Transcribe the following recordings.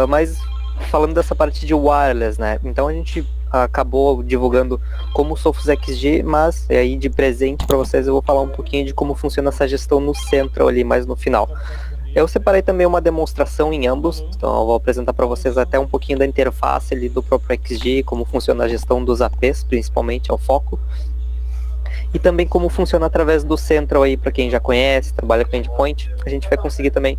Mas falando dessa parte de wireless, né? Então a gente acabou divulgando como o Sophos XG, mas aí de presente para vocês eu vou falar um pouquinho de como funciona essa gestão no Central ali, mais no final. Eu separei também uma demonstração em ambos, então eu vou apresentar para vocês até um pouquinho da interface ali do próprio XG, como funciona a gestão dos APs, principalmente, é o foco. E também como funciona através do Central aí, para quem já conhece, trabalha com endpoint, a gente vai conseguir também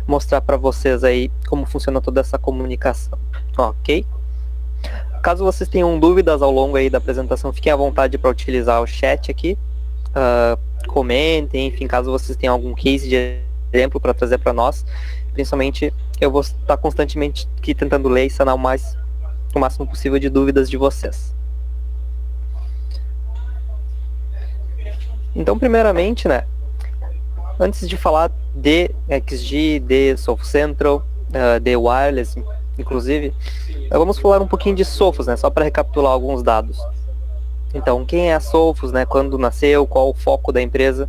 mostrar para vocês aí como funciona toda essa comunicação, ok? Caso vocês tenham dúvidas ao longo aí da apresentação, fiquem à vontade para utilizar o chat aqui, comentem, enfim, caso vocês tenham algum case de exemplo para trazer para nós, principalmente eu vou estar constantemente aqui tentando ler e sanar o máximo possível de dúvidas de vocês. Então, primeiramente, né, antes de falar de XG, de Sophos Central, de Wireless, inclusive, vamos falar um pouquinho de Sophos, né, só para recapitular alguns dados. Então, quem é a Sophos, né, quando nasceu, qual o foco da empresa?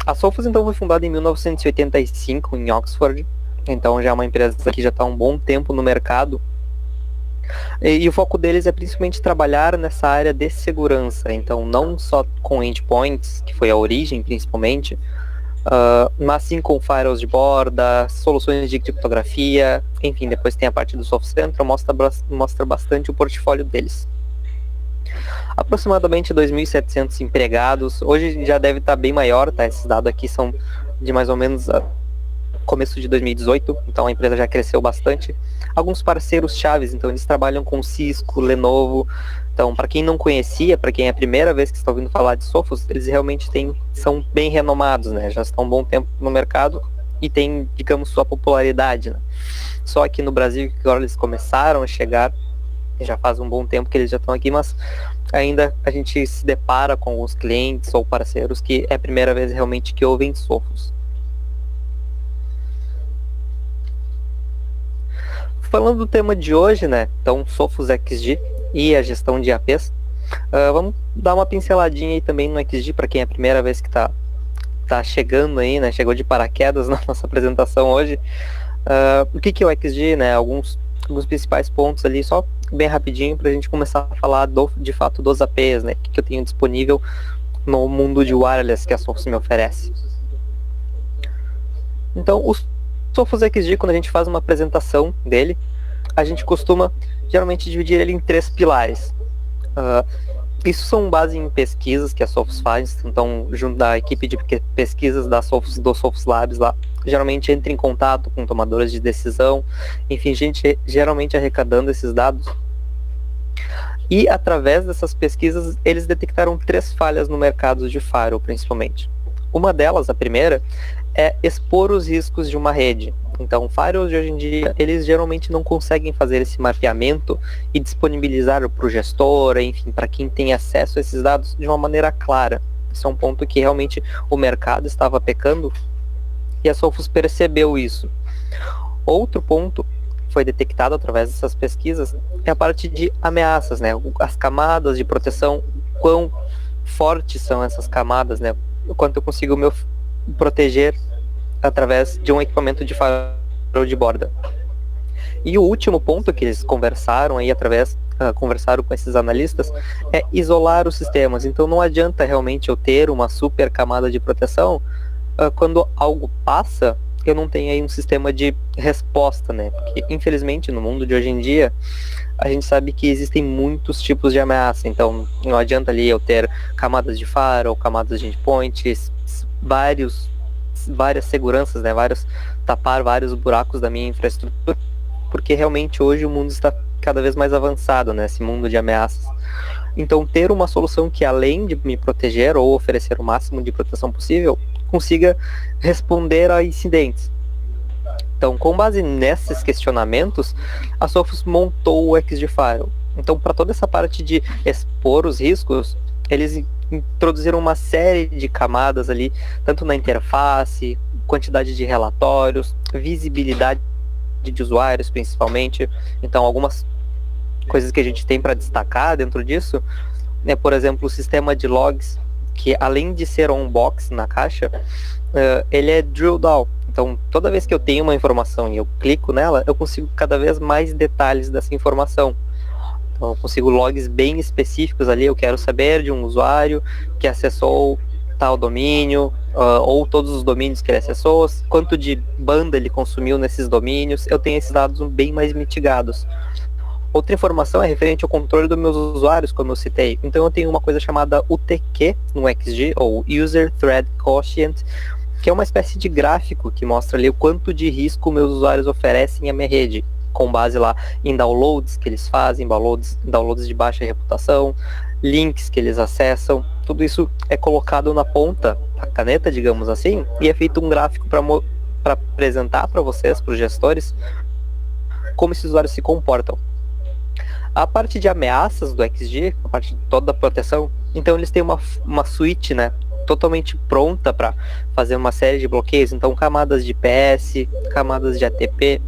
A Sophos, então, foi fundada em 1985 em Oxford, então já é uma empresa que já está há um bom tempo no mercado. E o foco deles é principalmente trabalhar nessa área de segurança, então não só com endpoints, que foi a origem principalmente, mas sim com firewalls de borda, soluções de criptografia, enfim, depois tem a parte do Sophos Central, mostra bastante o portfólio deles. Aproximadamente 2.700 empregados, hoje já deve estar bem maior, tá? Esses dados aqui são de mais ou menos começo de 2018, então a empresa já cresceu bastante. Alguns parceiros chaves, então eles trabalham com Cisco, Lenovo. Então, para quem não conhecia, para quem é a primeira vez que está ouvindo falar de Sophos, eles realmente são bem renomados, né? Já estão um bom tempo no mercado e têm, digamos, sua popularidade, né? Só aqui no Brasil que agora eles começaram a chegar, já faz um bom tempo que eles já estão aqui, mas ainda a gente se depara com alguns clientes ou parceiros que é a primeira vez realmente que ouvem Sophos. Falando do tema de hoje, né, então Sophos XG e a gestão de APs, vamos dar uma pinceladinha aí também no XG para quem é a primeira vez que tá chegando aí, né, chegou de paraquedas na nossa apresentação hoje. O que é o XG, né, alguns principais pontos ali, só bem rapidinho para a gente começar a falar de fato dos APs, né, o que eu tenho disponível no mundo de wireless que a Sophos me oferece. Então, os Sophos XG, quando a gente faz uma apresentação dele, a gente costuma geralmente dividir ele em 3 pilares. Isso são base em pesquisas que a Sophos faz, então junto da equipe de pesquisas da Sophos, do Sophos Labs lá, geralmente entra em contato com tomadores de decisão, enfim, gente geralmente arrecadando esses dados. E através dessas pesquisas, eles detectaram 3 falhas no mercado de firewall, principalmente. Uma delas, a primeira, é expor os riscos de uma rede. Então, firewalls de hoje em dia, eles geralmente não conseguem fazer esse mapeamento e disponibilizar para o gestor, enfim, para quem tem acesso a esses dados de uma maneira clara. Isso é um ponto que realmente o mercado estava pecando e a Sophos percebeu isso. Outro ponto que foi detectado através dessas pesquisas é a parte de ameaças, né? As camadas de proteção, quão fortes são essas camadas, né? O quanto eu consigo me proteger através de um equipamento de firewall de borda. E o último ponto que eles conversaram aí conversaram com esses analistas é isolar os sistemas. Então não adianta realmente eu ter uma super camada de proteção quando algo passa, eu não tenho aí um sistema de resposta, né? Porque infelizmente no mundo de hoje em dia a gente sabe que existem muitos tipos de ameaça, então não adianta ali eu ter camadas de firewall, camadas de endpoints, várias seguranças, né, tapar vários buracos da minha infraestrutura, porque realmente hoje o mundo está cada vez mais avançado, né, esse mundo de ameaças. Então ter uma solução que além de me proteger ou oferecer o máximo de proteção possível, consiga responder a incidentes. Então, com base nesses questionamentos, a Sophos montou o XG Firewall. Então, para toda essa parte de expor os riscos, eles introduziram uma série de camadas ali, tanto na interface, quantidade de relatórios, visibilidade de usuários, principalmente. Então, algumas coisas que a gente tem para destacar dentro disso, né, por exemplo, o sistema de logs, que além de ser on-box na caixa, ele é drill down. Então, toda vez que eu tenho uma informação e eu clico nela, eu consigo cada vez mais detalhes dessa informação. Então, eu consigo logs bem específicos ali. Eu quero saber de um usuário que acessou tal domínio, ou todos os domínios que ele acessou, quanto de banda ele consumiu nesses domínios. Eu tenho esses dados bem mais mitigados. Outra informação é referente ao controle dos meus usuários, como eu citei. Então, eu tenho uma coisa chamada UTQ no XG, ou User Thread Quotient, que é uma espécie de gráfico que mostra ali o quanto de risco meus usuários oferecem à minha rede, com base lá em downloads que eles fazem, downloads de baixa reputação, links que eles acessam. Tudo isso é colocado na ponta da caneta, digamos assim, e é feito um gráfico para apresentar para vocês, para os gestores, como esses usuários se comportam. A parte de ameaças do XG, a parte de toda a proteção, então eles têm uma suíte, né, totalmente pronta para fazer uma série de bloqueios. Então, camadas de PS, camadas de ATP,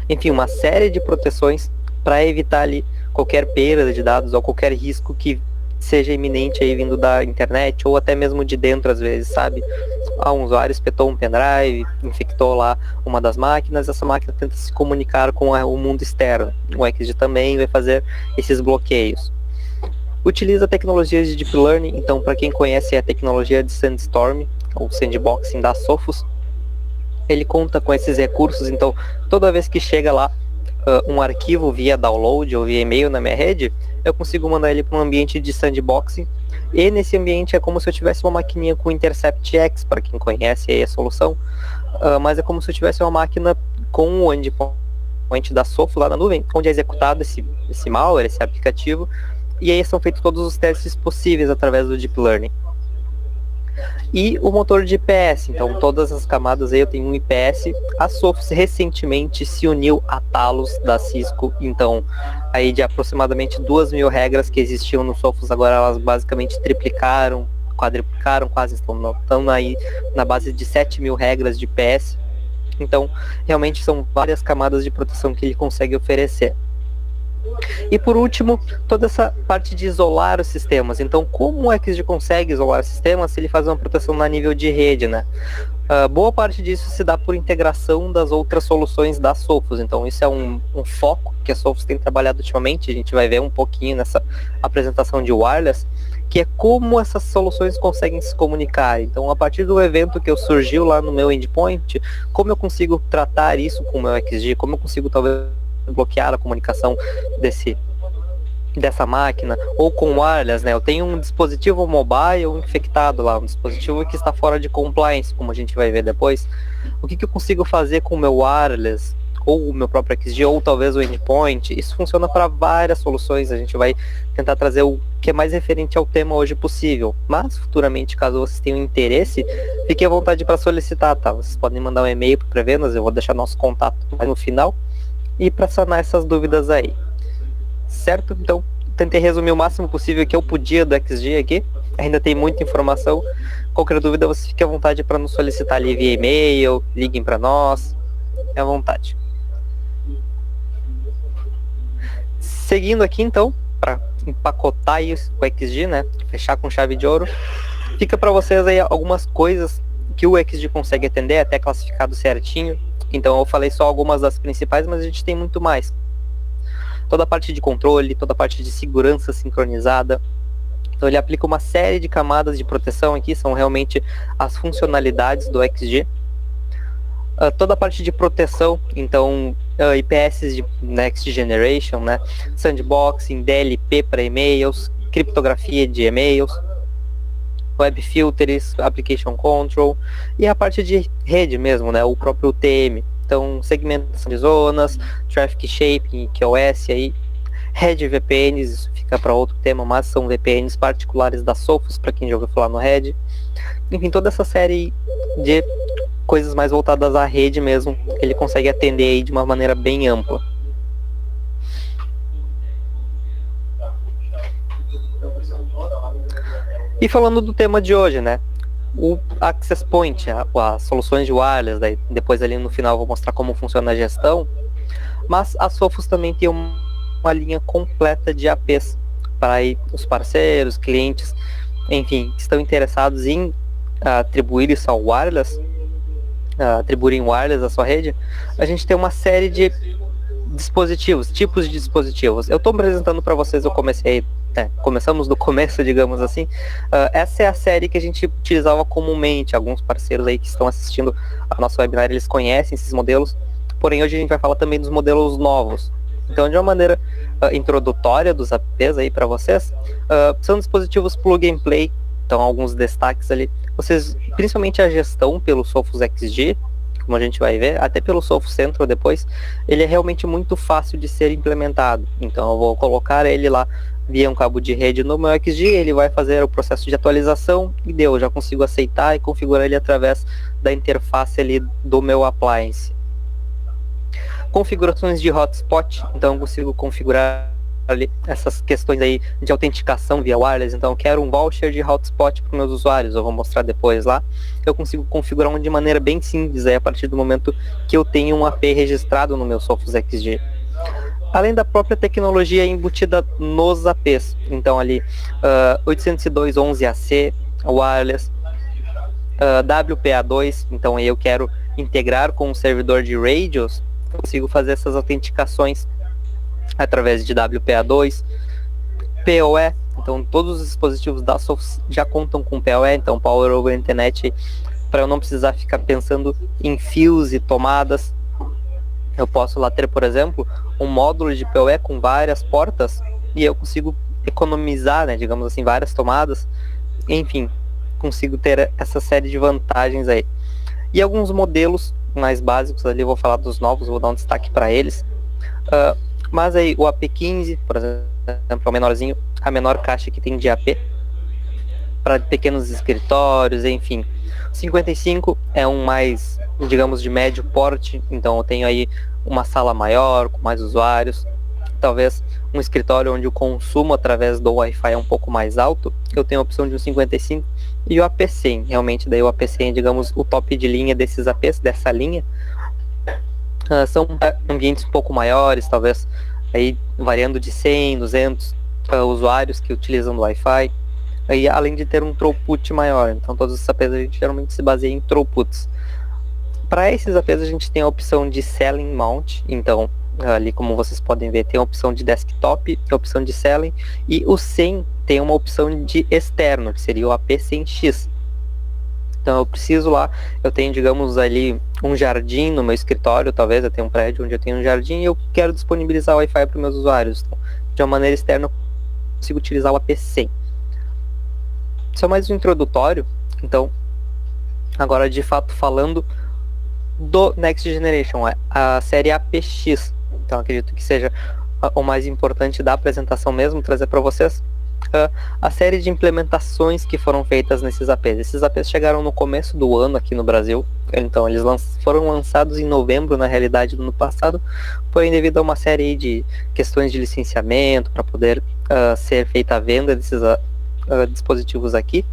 enfim, uma série de proteções para evitar ali qualquer perda de dados ou qualquer risco que seja iminente aí vindo da internet ou até mesmo de dentro, às vezes, sabe? Um usuário espetou um pendrive, infectou lá uma das máquinas, essa máquina tenta se comunicar com o mundo externo. O XG também vai fazer esses bloqueios. Utiliza tecnologias de Deep Learning. Então, para quem conhece a tecnologia de Sandstorm, ou Sandboxing da Sophos, ele conta com esses recursos. Então, toda vez que chega lá um arquivo via download ou via e-mail na minha rede, eu consigo mandar ele para um ambiente de sandboxing, e nesse ambiente é como se eu tivesse uma maquininha com Intercept X, para quem conhece aí a solução, mas é como se eu tivesse uma máquina com o endpoint da Sophos lá na nuvem, onde é executado esse malware, esse aplicativo, e aí são feitos todos os testes possíveis através do Deep Learning. E o motor de IPS, então todas as camadas aí eu tenho um IPS. A Sophos recentemente se uniu a Talos da Cisco, então aí de aproximadamente 2.000 regras que existiam no Sophos, agora elas basicamente triplicaram, quadriplicaram, quase estão aí na base de 7.000 regras de IPS. Então realmente são várias camadas de proteção que ele consegue oferecer. E por último, toda essa parte de isolar os sistemas. Então, como o XG consegue isolar sistemas se ele faz uma proteção na nível de rede, né? Boa parte disso se dá por integração das outras soluções da Sophos. Então, isso é um foco que a Sophos tem trabalhado ultimamente. A gente vai ver um pouquinho nessa apresentação de wireless, que é como essas soluções conseguem se comunicar. Então, a partir do evento que surgiu lá no meu endpoint, como eu consigo tratar isso com o meu XG, como eu consigo talvez bloquear a comunicação dessa máquina, ou com wireless, né? Eu tenho um dispositivo mobile infectado lá, um dispositivo que está fora de compliance, como a gente vai ver depois. O que eu consigo fazer com o meu wireless, ou o meu próprio XG, ou talvez o endpoint? Isso funciona para várias soluções. A gente vai tentar trazer o que é mais referente ao tema hoje possível, mas futuramente, caso vocês tenham interesse, fiquem à vontade para solicitar, tá? Vocês podem mandar um e-mail para Prevenas, eu vou deixar nosso contato no final, e para sanar essas dúvidas aí. Certo? Então, tentei resumir o máximo possível que eu podia do XG aqui. Ainda tem muita informação. Qualquer dúvida, você fique à vontade para nos solicitar ali via e-mail, liguem para nós. É à vontade. Seguindo aqui, então, para empacotar isso, o XG, né? Fechar com chave de ouro. Fica para vocês aí algumas coisas que o XG consegue atender, até classificado certinho. Então eu falei só algumas das principais, mas a gente tem muito mais. Toda a parte de controle, toda a parte de segurança sincronizada. Então ele aplica uma série de camadas de proteção aqui, são realmente as funcionalidades do XG. Toda a parte de proteção, então IPS de Next Generation, né? Sandboxing, DLP para e-mails, criptografia de e-mails, web filters, application control, e a parte de rede mesmo, né, o próprio UTM. Então, segmentação de zonas, traffic shaping, QoS aí, Red VPNs, isso fica para outro tema, mas são VPNs particulares da Sophos, para quem já ouviu falar no Red. Enfim, toda essa série de coisas mais voltadas à rede mesmo, ele consegue atender aí de uma maneira bem ampla. E falando do tema de hoje, né? O Access Point, as soluções de wireless, daí depois ali no final eu vou mostrar como funciona a gestão, mas a Sophos também tem uma linha completa de APs para aí os parceiros, clientes, enfim, que estão interessados em atribuir isso ao wireless, atribuírem wireless à sua rede, a gente tem uma série de dispositivos, tipos de dispositivos. Eu estou apresentando para vocês, começamos do começo, digamos assim. Essa é a série que a gente utilizava comumente. Alguns parceiros aí que estão assistindo a nossa webinar, eles conhecem esses modelos, porém hoje a gente vai falar também dos modelos novos. Então, de uma maneira introdutória dos APs aí para vocês, são dispositivos plug and play. Então, alguns destaques ali. Vocês, principalmente a gestão pelo Sophos XG, como a gente vai ver, até pelo Sophos Central depois, ele é realmente muito fácil de ser implementado. Então, eu vou colocar ele lá via um cabo de rede no meu XG, ele vai fazer o processo de atualização e deu, eu já consigo aceitar e configurar ele através da interface ali do meu appliance. Configurações de hotspot, então eu consigo configurar ali essas questões aí de autenticação via wireless. Então eu quero um voucher de hotspot para os meus usuários, eu vou mostrar depois lá. Eu consigo configurar de maneira bem simples aí, a partir do momento que eu tenho um AP registrado no meu Sophos XG. Além da própria tecnologia embutida nos APs, então ali 802.11ac wireless, WPA2, então aí eu quero integrar com um servidor de radios, consigo fazer essas autenticações através de WPA2, PoE, então todos os dispositivos da Sophos já contam com PoE, então Power over Internet, para eu não precisar ficar pensando em fios e tomadas. Eu posso lá ter, por exemplo, um módulo de PoE com várias portas e eu consigo economizar, né, digamos assim, várias tomadas. Enfim, consigo ter essa série de vantagens aí. E alguns modelos mais básicos ali, eu vou falar dos novos, vou dar um destaque para eles. Mas aí o AP15, por exemplo, é o menorzinho, a menor caixa que tem de AP para pequenos escritórios, enfim. 55 é um mais, digamos, de médio porte, então eu tenho aí uma sala maior, com mais usuários, talvez um escritório onde o consumo através do Wi-Fi é um pouco mais alto, eu tenho a opção de um 55, e o AP100, realmente daí o AP100 é, digamos, o top de linha desses APs, dessa linha. São ambientes um pouco maiores, talvez aí variando de 100, 200 usuários que utilizam o Wi-Fi, e além de ter um throughput maior. Então todos os APs a gente geralmente se baseia em throughputs. Para esses APs a gente tem a opção de Selling Mount, então ali como vocês podem ver tem a opção de desktop, a opção de Selling, e o 100 tem uma opção de externo, que seria o AP100X. Então eu preciso lá, eu tenho, digamos, ali um jardim no meu escritório, talvez eu tenha um prédio onde eu tenho um jardim e eu quero disponibilizar o Wi-Fi para os meus usuários. Então, de uma maneira externa eu consigo utilizar o AP100. Só mais um introdutório, então, agora de fato falando do Next Generation, a série APX. Então acredito que seja o mais importante da apresentação mesmo, trazer para vocês a série de implementações que foram feitas nesses APs. Esses APs chegaram no começo do ano aqui no Brasil, então eles foram lançados em novembro, na realidade, do ano passado, porém devido a uma série de questões de licenciamento para poder ser feita a venda desses dispositivos aqui,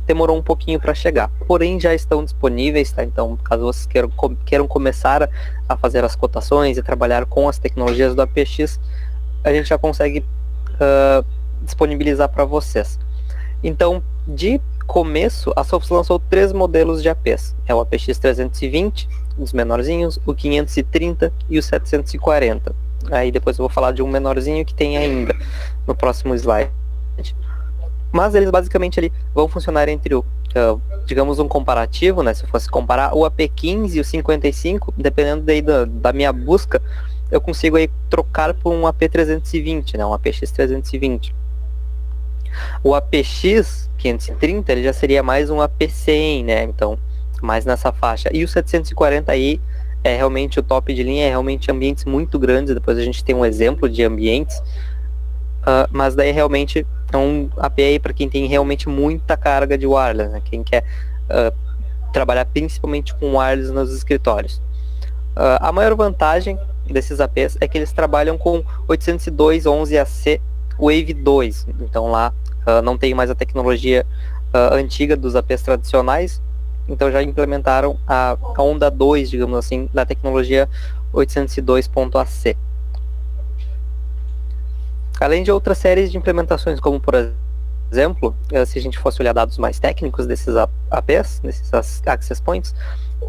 demorou um pouquinho para chegar, porém já estão disponíveis, tá? Então caso vocês queiram começar a fazer as cotações e trabalhar com as tecnologias do APX, a gente já consegue disponibilizar para vocês. Então, de começo, a Sophos lançou 3 modelos de APs. É o APX 320, os menorzinhos, o 530 e o 740. Aí depois eu vou falar de um menorzinho que tem ainda no próximo slide. Mas eles basicamente ali vão funcionar entre o, digamos, um comparativo, né? Se eu fosse comparar o AP15 e o 55, dependendo daí da minha busca, eu consigo aí trocar por um AP320, né? Um APX 320. O APX 530 ele já seria mais um AP100, né? Então, mais nessa faixa. E o 740 aí é realmente o top de linha, é realmente ambientes muito grandes. Depois a gente tem um exemplo de ambientes. Mas daí realmente é um AP aí para quem tem realmente muita carga de wireless, né? Quem quer trabalhar principalmente com wireless nos escritórios. A maior vantagem desses APs é que eles trabalham com 802.11ac Wave 2, então lá não tem mais a tecnologia antiga dos APs tradicionais, então já implementaram a onda 2, digamos assim, da tecnologia 802.ac. Além de outras séries de implementações, como por exemplo, se a gente fosse olhar dados mais técnicos desses APs, desses Access Points,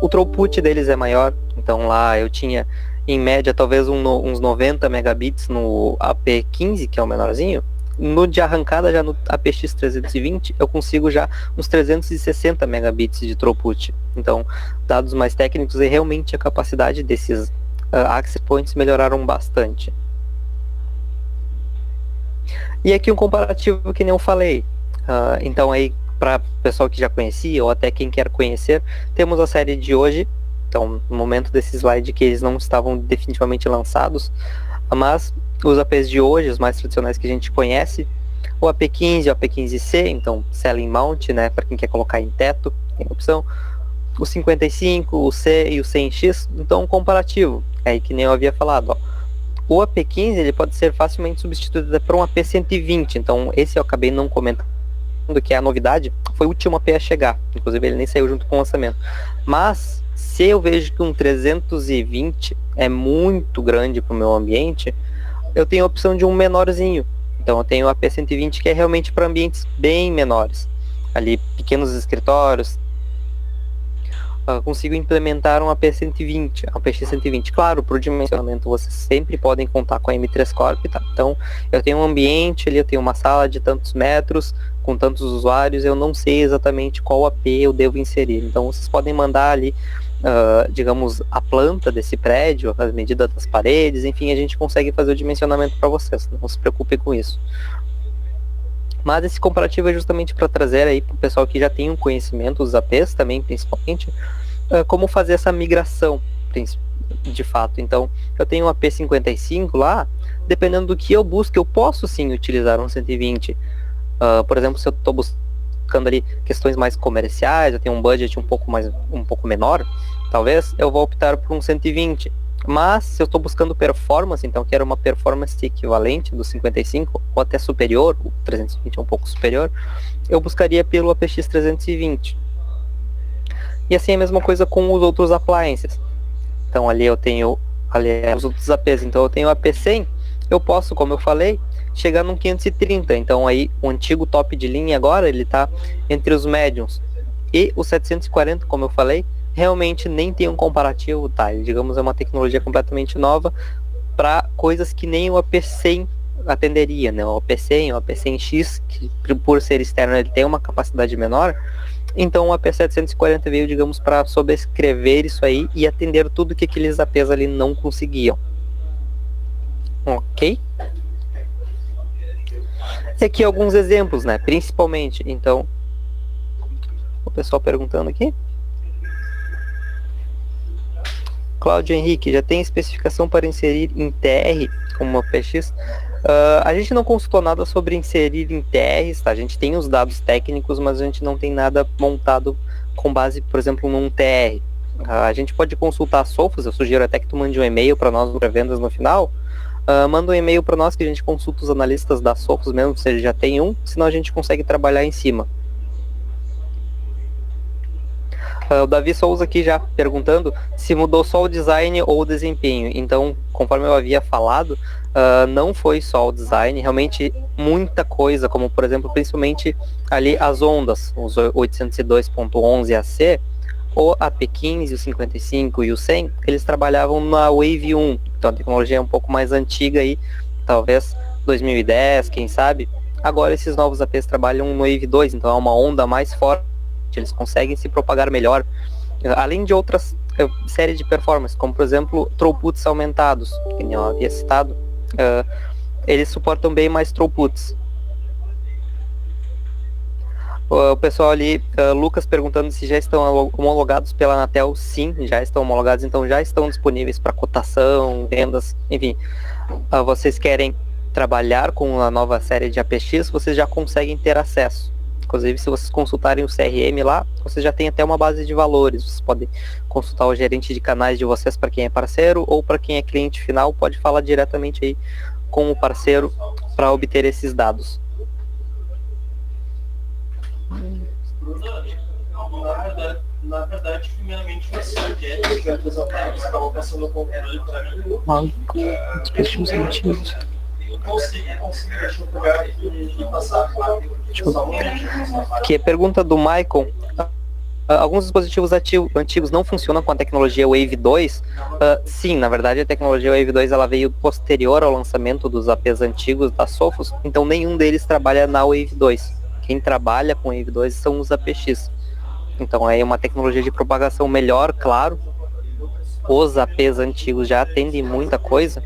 o throughput deles é maior. Então lá eu tinha, em média, talvez uns 90 megabits no AP15, que é o menorzinho. No de arrancada, já no APX320, eu consigo já uns 360 megabits de throughput. Então, dados mais técnicos e realmente a capacidade desses Access Points melhoraram bastante. E aqui um comparativo que nem eu falei. Então aí, para o pessoal que já conhecia, ou até quem quer conhecer, temos a série de hoje. Então, no momento desse slide que eles não estavam definitivamente lançados, mas os APs de hoje, os mais tradicionais que a gente conhece, o AP15 e o AP15C, então Ceiling Mount, né, para quem quer colocar em teto, tem opção. O 55, o C e o 100X, então um comparativo, aí que nem eu havia falado, ó. O AP15 ele pode ser facilmente substituído por um AP120, então esse eu acabei não comentando, que é a novidade, foi o último AP a chegar, inclusive ele nem saiu junto com o lançamento. Mas se eu vejo que um 320 é muito grande para o meu ambiente, eu tenho a opção de um menorzinho. Então eu tenho o AP120 que é realmente para ambientes bem menores, ali pequenos escritórios. Consigo implementar um AP120, um APX120. Claro, para o dimensionamento vocês sempre podem contar com a M3 Corp, tá? Então, eu tenho um ambiente ali, eu tenho uma sala de tantos metros, com tantos usuários, eu não sei exatamente qual AP eu devo inserir. Então, vocês podem mandar ali, digamos, a planta desse prédio, as medidas das paredes, enfim, a gente consegue fazer o dimensionamento para vocês, não se preocupem com isso. Mas esse comparativo é justamente para trazer aí para o pessoal que já tem um conhecimento, os APs também, principalmente, como fazer essa migração, de fato. Então, eu tenho um AP55 lá, dependendo do que eu busco, eu posso sim utilizar um 120. Por exemplo, se eu estou buscando ali questões mais comerciais, eu tenho um budget um pouco menor, talvez, eu vou optar por um 120. Mas se eu estou buscando performance, então quero uma performance equivalente do 55 ou até superior, o 320 é um pouco superior, eu buscaria pelo APX 320. E assim é a mesma coisa com os outros appliances. Então ali eu tenho os outros APs, então eu tenho o AP100, eu posso, como eu falei, chegar num 530. Então aí o antigo top de linha agora, ele está entre os médiums. E o 740, como eu falei, realmente nem tem um comparativo, tá? Digamos, é uma tecnologia completamente nova para coisas que nem o AP100 atenderia, né? O AP100, o AP100X, que por ser externo ele tem uma capacidade menor, então o AP740 veio, digamos, para sobrescrever isso aí e atender tudo que aqueles APs ali não conseguiam. Ok? E aqui alguns exemplos, né? Principalmente, então, o pessoal perguntando aqui. Cláudio Henrique, já tem especificação para inserir em TR como uma PX? A gente não consultou nada sobre inserir em TRs, tá? A gente tem os dados técnicos, mas a gente não tem nada montado com base, por exemplo, num TR. A gente pode consultar a Sophos, eu sugiro até que tu mande um e-mail para nós para vendas no final. Manda um e-mail para nós que a gente consulta os analistas da Sophos mesmo, se ele já tem um, senão a gente consegue trabalhar em cima. O Davi Souza aqui já perguntando se mudou só o design ou o desempenho. Então, conforme eu havia falado, não foi só o design, realmente muita coisa, como por exemplo, principalmente ali as ondas, os 802.11 AC, o AP15, o 55 e o 100, eles trabalhavam na Wave 1, então a tecnologia é um pouco mais antiga aí, talvez 2010, quem sabe. Agora esses novos APs trabalham no Wave 2, então é uma onda mais forte, eles conseguem se propagar melhor, além de outras séries de performance, como por exemplo throughputs aumentados, que eu havia citado, eles suportam bem mais throughputs. O pessoal ali, Lucas perguntando se já estão homologados pela Anatel. Sim, já estão homologados, então já estão disponíveis para cotação, vendas, enfim. Vocês querem trabalhar com a nova série de APX, vocês já conseguem ter acesso. Inclusive, se vocês consultarem o CRM lá, vocês já têm até uma base de valores. Vocês podem consultar o gerente de canais de vocês para quem é parceiro, ou para quem é cliente final, pode falar diretamente aí com o parceiro para obter esses dados. Na verdade, primeiramente, você quer que estavam passando o controle para mim. Deixa eu pegar aqui e passar só um momento. Que é pergunta do Michael. Alguns dispositivos antigos não funcionam com a tecnologia Wave 2? Sim, na verdade a tecnologia Wave 2 ela veio posterior ao lançamento dos APs antigos da Sophos, então nenhum deles trabalha na Wave 2. Quem trabalha com Wave 2 são os APX. Então é uma tecnologia de propagação melhor, claro. Os APs antigos já atendem muita coisa,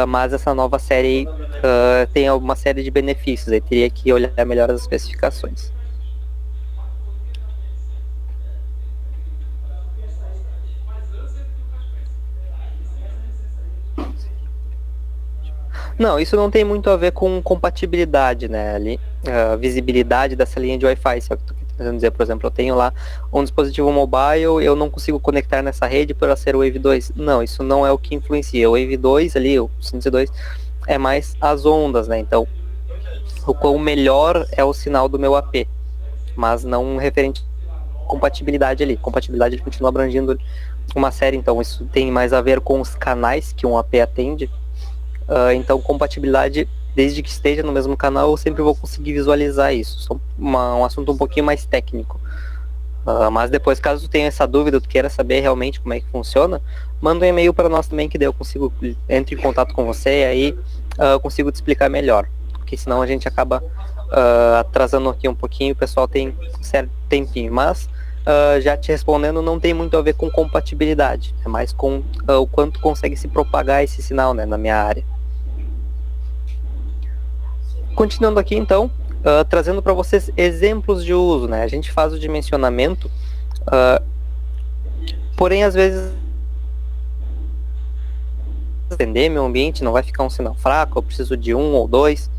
mas essa nova série tem uma série de benefícios. Aí teria que olhar melhor as especificações. Não, isso não tem muito a ver com compatibilidade, né? Ali, visibilidade dessa linha de Wi-Fi. Se é o que tu quer tentando dizer, por exemplo, eu tenho lá um dispositivo mobile, eu não consigo conectar nessa rede por ela ser o Wave 2. Não, isso não é o que influencia. O Wave 2 ali, o 502, é mais as ondas, né? Então, o quão melhor é o sinal do meu AP, mas não referente à compatibilidade ali. Compatibilidade continua abrangendo uma série, então isso tem mais a ver com os canais que um AP atende. Então, compatibilidade, desde que esteja no mesmo canal, eu sempre vou conseguir visualizar isso. Um assunto um pouquinho mais técnico. Mas depois, caso tu tenha essa dúvida, tu queira saber realmente como é que funciona, manda um e-mail para nós também, que daí eu consigo, entro em contato com você, e aí eu consigo te explicar melhor. Porque senão a gente acaba atrasando aqui um pouquinho, o pessoal tem um certo tempinho. Mas, já te respondendo, não tem muito a ver com compatibilidade. É mais com o quanto consegue se propagar esse sinal, né, na minha área. Continuando aqui, então, trazendo para vocês exemplos de uso, né? A gente faz o dimensionamento, porém, às vezes, entender meu ambiente, não vai ficar um sinal fraco, eu preciso de 1 ou 2.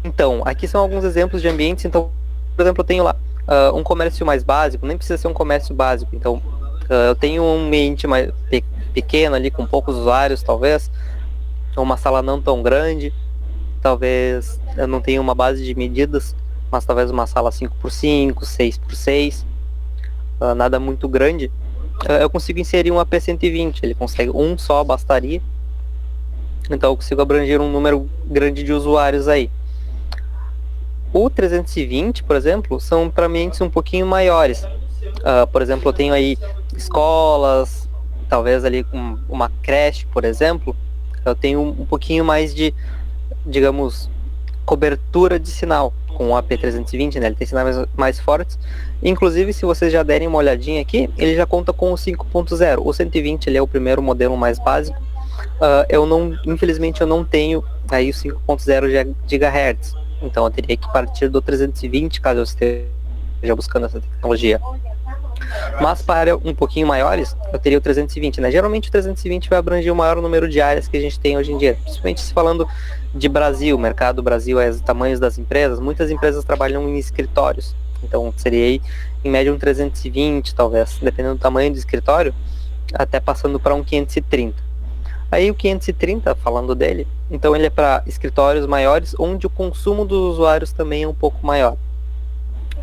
Então, aqui são alguns exemplos de ambientes. Então, por exemplo, eu tenho lá um comércio mais básico, nem precisa ser um comércio básico. Então, eu tenho um ambiente mais pequeno ali, com poucos usuários, talvez, uma sala não tão grande, talvez eu não tenha uma base de medidas, mas talvez uma sala 5x5, 6x6, nada muito grande. Eu consigo inserir um AP120, ele consegue, um só bastaria, então eu consigo abranger um número grande de usuários aí. O 320, por exemplo, são para ambientes um pouquinho maiores. Por exemplo, eu tenho aí escolas, talvez ali uma creche, por exemplo. Eu tenho um pouquinho mais de, digamos, cobertura de sinal com o AP320, né? Ele tem sinais mais fortes. Inclusive, se vocês já derem uma olhadinha aqui, ele já conta com o 5.0. O 120 ele é o primeiro modelo mais básico. Infelizmente, eu não tenho aí o 5.0 GHz. Então, eu teria que partir do 320, caso eu esteja buscando essa tecnologia. Mas para um pouquinho maiores, eu teria o 320, né? Geralmente o 320 vai abranger o maior número de áreas que a gente tem hoje em dia. Principalmente se falando de Brasil, mercado Brasil, os tamanhos das empresas. Muitas empresas trabalham em escritórios. Então seria aí, em média, um 320, talvez, dependendo do tamanho do escritório, até passando para um 530. Aí o 530, falando dele, então ele é para escritórios maiores, onde o consumo dos usuários também é um pouco maior.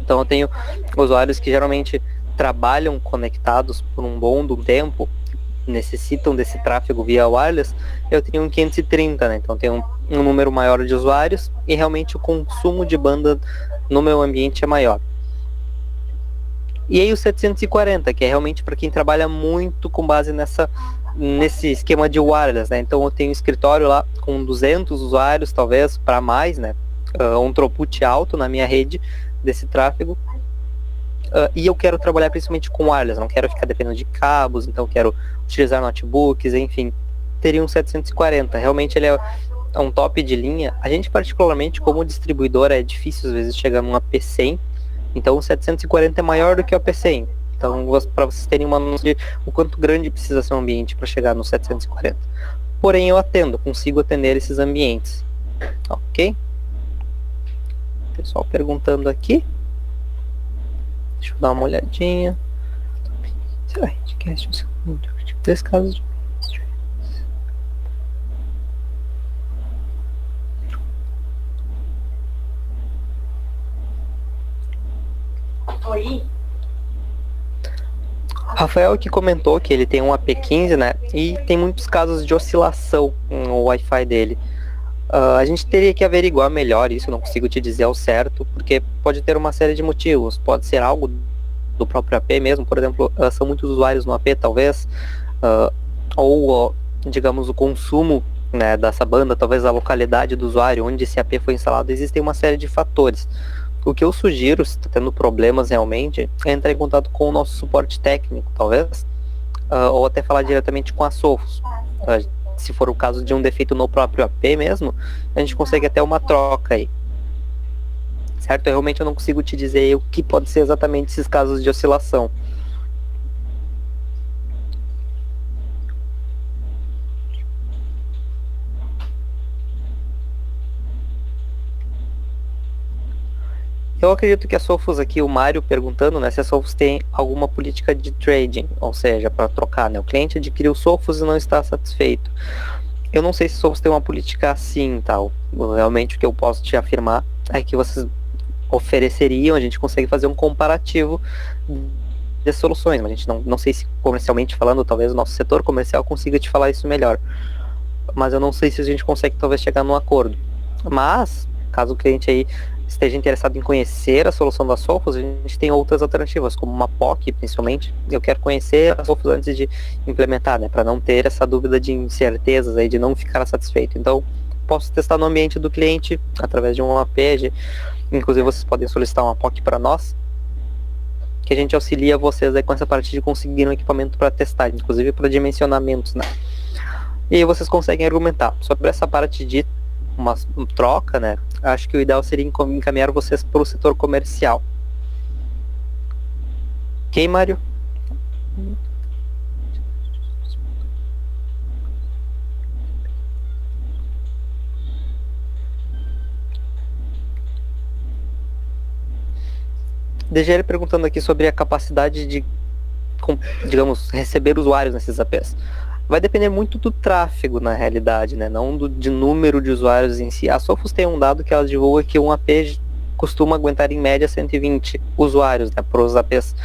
Então eu tenho usuários que geralmente trabalham conectados por um bom tempo, necessitam desse tráfego via wireless, eu tenho um 530, né? Então tem um número maior de usuários e realmente o consumo de banda no meu ambiente é maior. E aí o 740, que é realmente para quem trabalha muito com base nesse esquema de wireless, né? Então eu tenho um escritório lá com 200 usuários, talvez, para mais, né? Um throughput alto na minha rede desse tráfego. E eu quero trabalhar principalmente com wireless, não quero ficar dependendo de cabos, então eu quero utilizar notebooks, enfim. Teria um 740, realmente ele é um top de linha. A gente particularmente, como distribuidor, é difícil às vezes chegar num AP100, então o 740 é maior do que o AP100. Então, para vocês terem uma noção de o quanto grande precisa ser um ambiente para chegar no 740. Porém, eu consigo atender esses ambientes. Ok? Pessoal perguntando aqui. Deixa eu dar uma olhadinha. Será que tipo 3 casos de... Oi? Rafael que comentou que ele tem um AP15, né? E tem muitos casos de oscilação no Wi-Fi dele. A gente teria que averiguar melhor isso, não consigo te dizer ao certo, porque pode ter uma série de motivos. Pode ser algo do próprio AP mesmo, por exemplo, são muitos usuários no AP, talvez, ou, digamos, o consumo, né, dessa banda, talvez a localidade do usuário, onde esse AP foi instalado, existem uma série de fatores. O que eu sugiro, se está tendo problemas realmente, é entrar em contato com o nosso suporte técnico, talvez, ou até falar diretamente com a Sophos. Se for o caso de um defeito no próprio AP mesmo, a gente consegue até uma troca aí. Certo? Eu realmente não consigo te dizer o que pode ser exatamente esses casos de oscilação. Eu acredito que a Sophos aqui, o Mário perguntando, né, se a Sophos tem alguma política de trading, ou seja, para trocar, né, o cliente adquiriu o Sophos e não está satisfeito. Eu não sei se a Sophos tem uma política assim, tal. Realmente o que eu posso te afirmar é que vocês ofereceriam, a gente consegue fazer um comparativo de soluções, mas a gente não sei se comercialmente falando, talvez o nosso setor comercial consiga te falar isso melhor. Mas eu não sei se a gente consegue talvez chegar num acordo. Mas, caso o cliente aí esteja interessado em conhecer a solução da Sophos, a gente tem outras alternativas, como uma POC, principalmente. Eu quero conhecer a Sophos antes de implementar, né, para não ter essa dúvida de incertezas aí, de não ficar satisfeito. Então, posso testar no ambiente do cliente, através de um APG. Inclusive, vocês podem solicitar uma POC para nós, que a gente auxilia vocês aí com essa parte de conseguir um equipamento para testar, inclusive para dimensionamentos, né. E aí vocês conseguem argumentar sobre essa parte de uma troca, né? Acho que o ideal seria encaminhar vocês para o setor comercial. Ok, Mário? DGL perguntando aqui sobre a capacidade de, digamos, receber usuários nesses APs. Vai depender muito do tráfego, na realidade, né? Não de número de usuários em si. A Sophos tem um dado que ela divulga que um AP costuma aguentar em média 120 usuários, né? Para os APs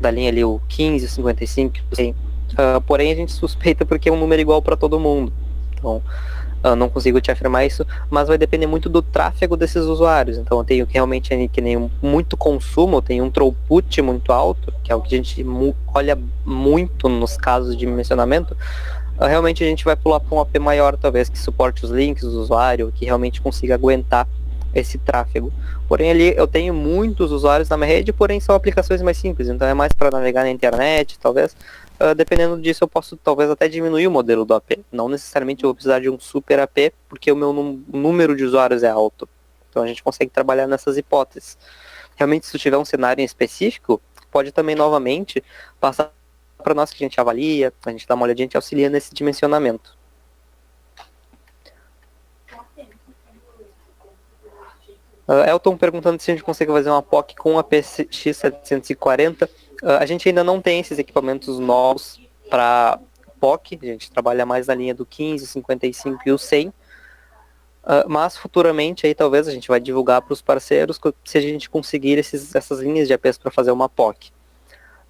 da linha ali, o 15, 55, 100. Porém, a gente suspeita porque é um número igual para todo mundo. Então, não consigo te afirmar isso, mas vai depender muito do tráfego desses usuários. Então, eu tenho que realmente que nem muito consumo, eu tenho um throughput muito alto, que é o que a gente olha muito nos casos de mencionamento. Realmente a gente vai pular para um AP maior, talvez, que suporte os links do usuário, que realmente consiga aguentar esse tráfego. Porém, ali eu tenho muitos usuários na minha rede, porém são aplicações mais simples, então é mais para navegar na internet, talvez. Dependendo disso, eu posso talvez até diminuir o modelo do AP. Não necessariamente eu vou precisar de um super AP, porque o meu número de usuários é alto. Então a gente consegue trabalhar nessas hipóteses. Realmente, se tiver um cenário em específico, pode também novamente passar para nós, que a gente avalia, a gente dá uma olhadinha, a gente auxilia nesse dimensionamento. Elton perguntando se a gente consegue fazer uma POC com a PX 740. A gente ainda não tem esses equipamentos novos para POC, a gente trabalha mais na linha do 15, 55 e o 100. Mas futuramente aí talvez a gente vai divulgar para os parceiros se a gente conseguir essas linhas de APs para fazer uma POC.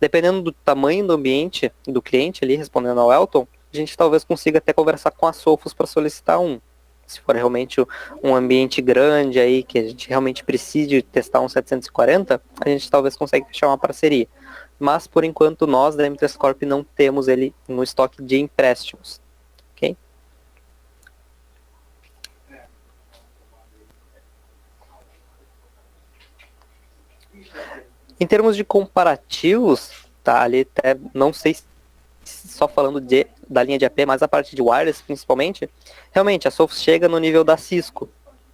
Dependendo do tamanho do ambiente do cliente ali, respondendo ao Elton, a gente talvez consiga até conversar com a Sophos para solicitar um. Se for realmente um ambiente grande aí, que a gente realmente precise testar um 740, a gente talvez consiga fechar uma parceria. Mas, por enquanto, nós da M3 Corp não temos ele no estoque de empréstimos. Ok? Em termos de comparativos, tá, ali até não sei se só falando da linha de AP, mas a parte de wireless principalmente, realmente a Sophos chega no nível da Cisco.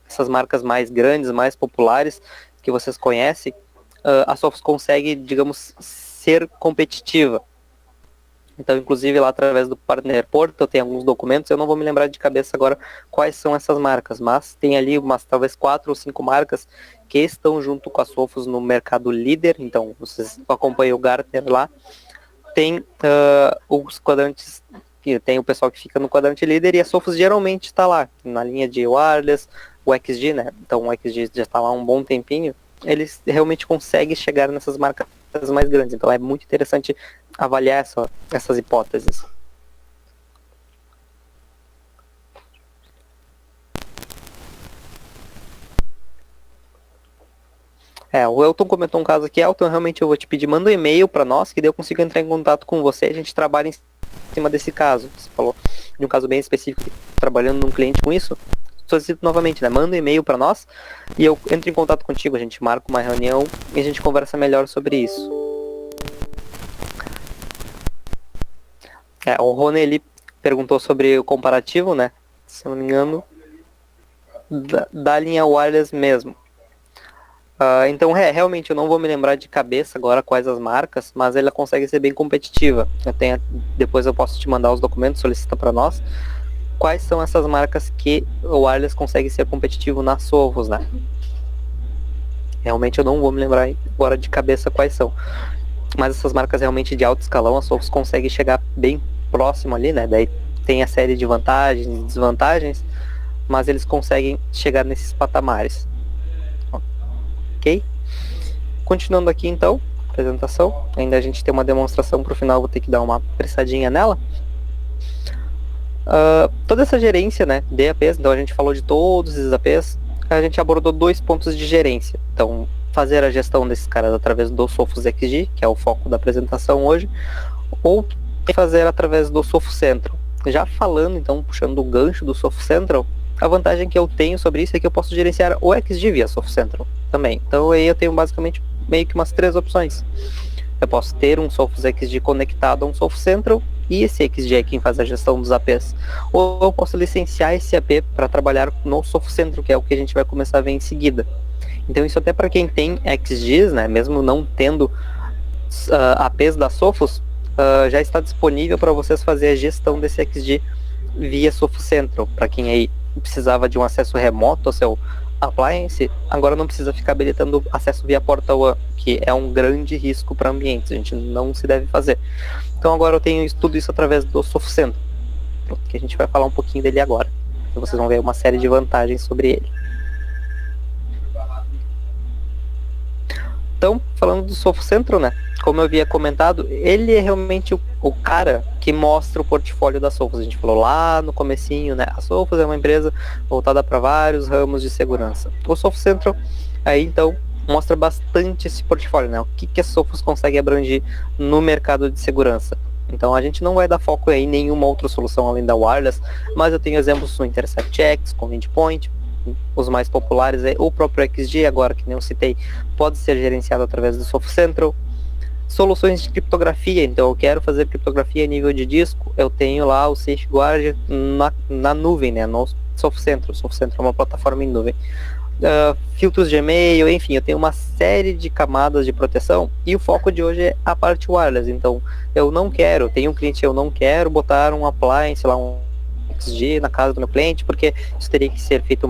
Essas marcas mais grandes, mais populares, que vocês conhecem, a Sophos consegue, digamos, ser competitiva. Então, inclusive, lá através do Partner Portal, tem alguns documentos, eu não vou me lembrar de cabeça agora quais são essas marcas, mas tem ali umas, talvez 4 ou 5 marcas que estão junto com a Sophos no mercado líder. Então, vocês acompanham o Gartner lá. Tem os quadrantes, tem o pessoal que fica no quadrante líder, e a Sophos geralmente está lá, na linha de wireless, o XG, né? Então, o XG já está lá há um bom tempinho. Eles realmente conseguem chegar nessas marcas mais grandes. Então é muito interessante avaliar essas hipóteses. O Elton comentou um caso aqui. Elton, realmente eu vou te pedir, manda um e-mail para nós, que daí eu consigo entrar em contato com você e a gente trabalha em cima desse caso. Você falou de um caso bem específico, trabalhando num cliente com isso. Solicito novamente, né? Manda um e-mail para nós e eu entro em contato contigo, a gente marca uma reunião e a gente conversa melhor sobre isso. O Rony, ele perguntou sobre o comparativo, né? Se eu não me engano, da linha wireless mesmo. Então, realmente, eu não vou me lembrar de cabeça agora quais as marcas, mas ela consegue ser bem competitiva. Depois eu posso te mandar os documentos, solicita para nós. Quais são essas marcas que o wireless consegue ser competitivo nas Sophos, né? Realmente eu não vou me lembrar agora de cabeça quais são. Mas essas marcas realmente de alto escalão, a Sophos consegue chegar bem próximo ali, né? Daí tem a série de vantagens e desvantagens, mas eles conseguem chegar nesses patamares. Ok? Continuando aqui então, apresentação. Ainda a gente tem uma demonstração para o final, vou ter que dar uma apressadinha nela. Toda essa gerência, né, de APs, então a gente falou de todos esses APs, a gente abordou 2 pontos de gerência. Então, fazer a gestão desses caras através do Sophos XG, que é o foco da apresentação hoje, ou fazer através do Sophos Central. Já falando, então, puxando o gancho do Sophos Central, a vantagem que eu tenho sobre isso é que eu posso gerenciar o XG via Sophos Central também. Então aí eu tenho basicamente meio que umas 3 opções. Eu posso ter um Sophos XG conectado a um Sophos Central e esse XG é quem faz a gestão dos APs. Ou eu posso licenciar esse AP para trabalhar no Sophos Central, que é o que a gente vai começar a ver em seguida. Então isso até para quem tem XGs, né, mesmo não tendo APs da Sophos, já está disponível para vocês fazer a gestão desse XG via Sophos Central. Para quem aí precisava de um acesso remoto ao seu appliance, agora não precisa ficar habilitando acesso via porta WAN, que é um grande risco para ambientes, a gente não se deve fazer. Então agora eu tenho tudo isso através do Sophos Central, que a gente vai falar um pouquinho dele agora. Então vocês vão ver uma série de vantagens sobre ele. Então, falando do Sophos Central, né? Como eu havia comentado, ele é realmente o cara que mostra o portfólio da Sophos. A gente falou lá no comecinho, né? A Sophos é uma empresa voltada para vários ramos de segurança. O Sophos Central, aí então, mostra bastante esse portfólio, né? O que a Sophos consegue abranger no mercado de segurança. Então a gente não vai dar foco em nenhuma outra solução além da wireless, mas eu tenho exemplos no Intercept X, com Endpoint. Os mais populares é o próprio XG, agora que nem eu citei, pode ser gerenciado através do Sophos Central. Soluções de criptografia, então eu quero fazer criptografia a nível de disco, eu tenho lá o Safeguard na nuvem, né, no Sophos Central. O Sophos Central é uma plataforma em nuvem. Filtros de e-mail, enfim, eu tenho uma série de camadas de proteção e o foco de hoje é a parte wireless. Então tenho um cliente, eu não quero botar um appliance lá, um XG na casa do meu cliente, porque isso teria que ser feito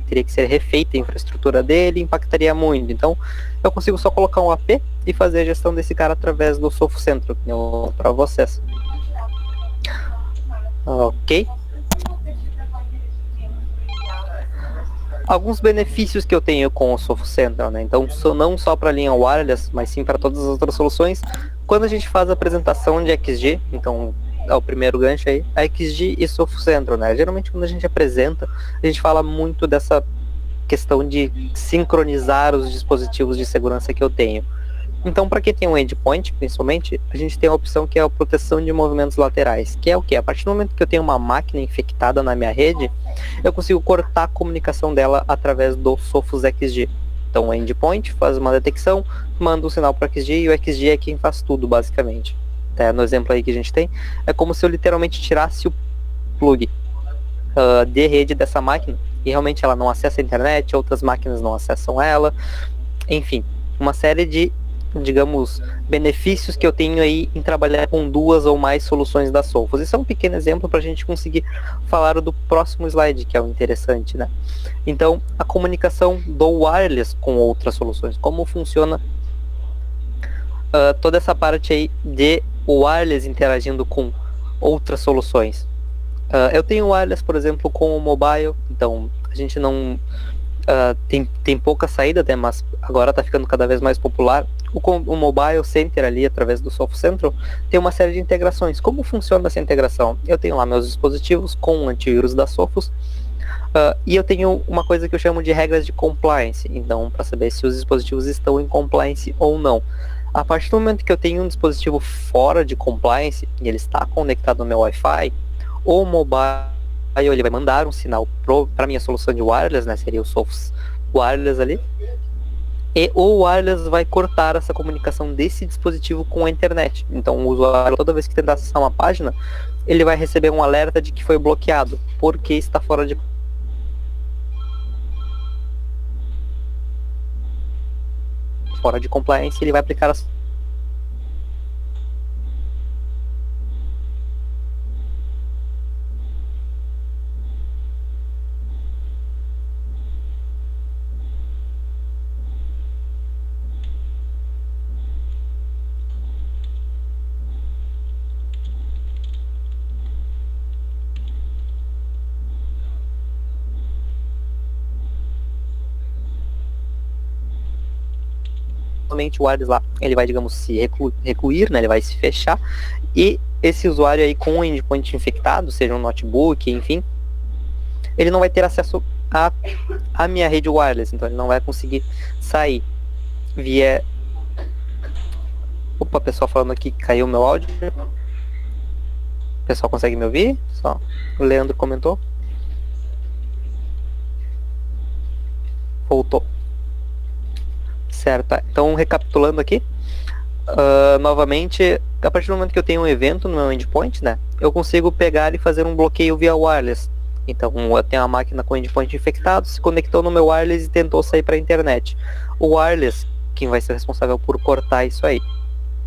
teria que ser refeita a infraestrutura dele, impactaria muito. Então eu consigo só colocar um AP e fazer a gestão desse cara através do Sophos Central, para vocês. Ok. Alguns benefícios que eu tenho com o Sophos Central, né? Então, não só para a linha wireless, mas sim para todas as outras soluções. Quando a gente faz a apresentação de XG, então é o primeiro gancho aí, a XG e Sophos Central, né? Geralmente quando a gente apresenta, a gente fala muito dessa questão de sincronizar os dispositivos de segurança que eu tenho. Então, para quem tem um endpoint, principalmente, a gente tem a opção que é a proteção de movimentos laterais, que é o quê? A partir do momento que eu tenho uma máquina infectada na minha rede, eu consigo cortar a comunicação dela através do Sophos XG. Então, o endpoint faz uma detecção, manda um sinal para o XG e o XG é quem faz tudo, basicamente. Até no exemplo aí que a gente tem, é como se eu literalmente tirasse o plug de rede dessa máquina e realmente ela não acessa a internet, outras máquinas não acessam ela, enfim, uma série de, digamos, benefícios que eu tenho aí em trabalhar com 2 ou mais soluções da Sophos. Isso é um pequeno exemplo para a gente conseguir falar do próximo slide, que é o interessante, né? Então, a comunicação do wireless com outras soluções, como funciona toda essa parte aí de wireless interagindo com outras soluções. Eu tenho wireless, por exemplo, com o mobile, então a gente não tem pouca saída, né, mas agora está ficando cada vez mais popular. O Mobile Center ali, através do Sophos Central, tem uma série de integrações. Como funciona essa integração? Eu tenho lá meus dispositivos com o antivírus da Sophos, e eu tenho uma coisa que eu chamo de regras de compliance. Então, para saber se os dispositivos estão em compliance ou não. A partir do momento que eu tenho um dispositivo fora de compliance, e ele está conectado ao meu Wi-Fi, o mobile ele vai mandar um sinal para minha solução de wireless, né, seria o Sophos Wireless ali, e o wireless vai cortar essa comunicação desse dispositivo com a internet. Então o usuário, toda vez que tentar acessar uma página, ele vai receber um alerta de que foi bloqueado, porque está fora de compliance, ele vai aplicar as o wireless lá, ele vai, digamos, se recluir, né, ele vai se fechar, e esse usuário aí com o endpoint infectado, seja um notebook, enfim, ele não vai ter acesso à minha rede wireless, então ele não vai conseguir sair via... Opa, pessoal falando aqui que caiu o meu áudio. O pessoal consegue me ouvir? Só. O Leandro comentou. Voltou. Certo, então recapitulando aqui, novamente, a partir do momento que eu tenho um evento no meu endpoint, né, eu consigo pegar e fazer um bloqueio via wireless. Então eu tenho uma máquina com endpoint infectado, se conectou no meu wireless e tentou sair para a internet. O wireless, quem vai ser responsável por cortar isso aí,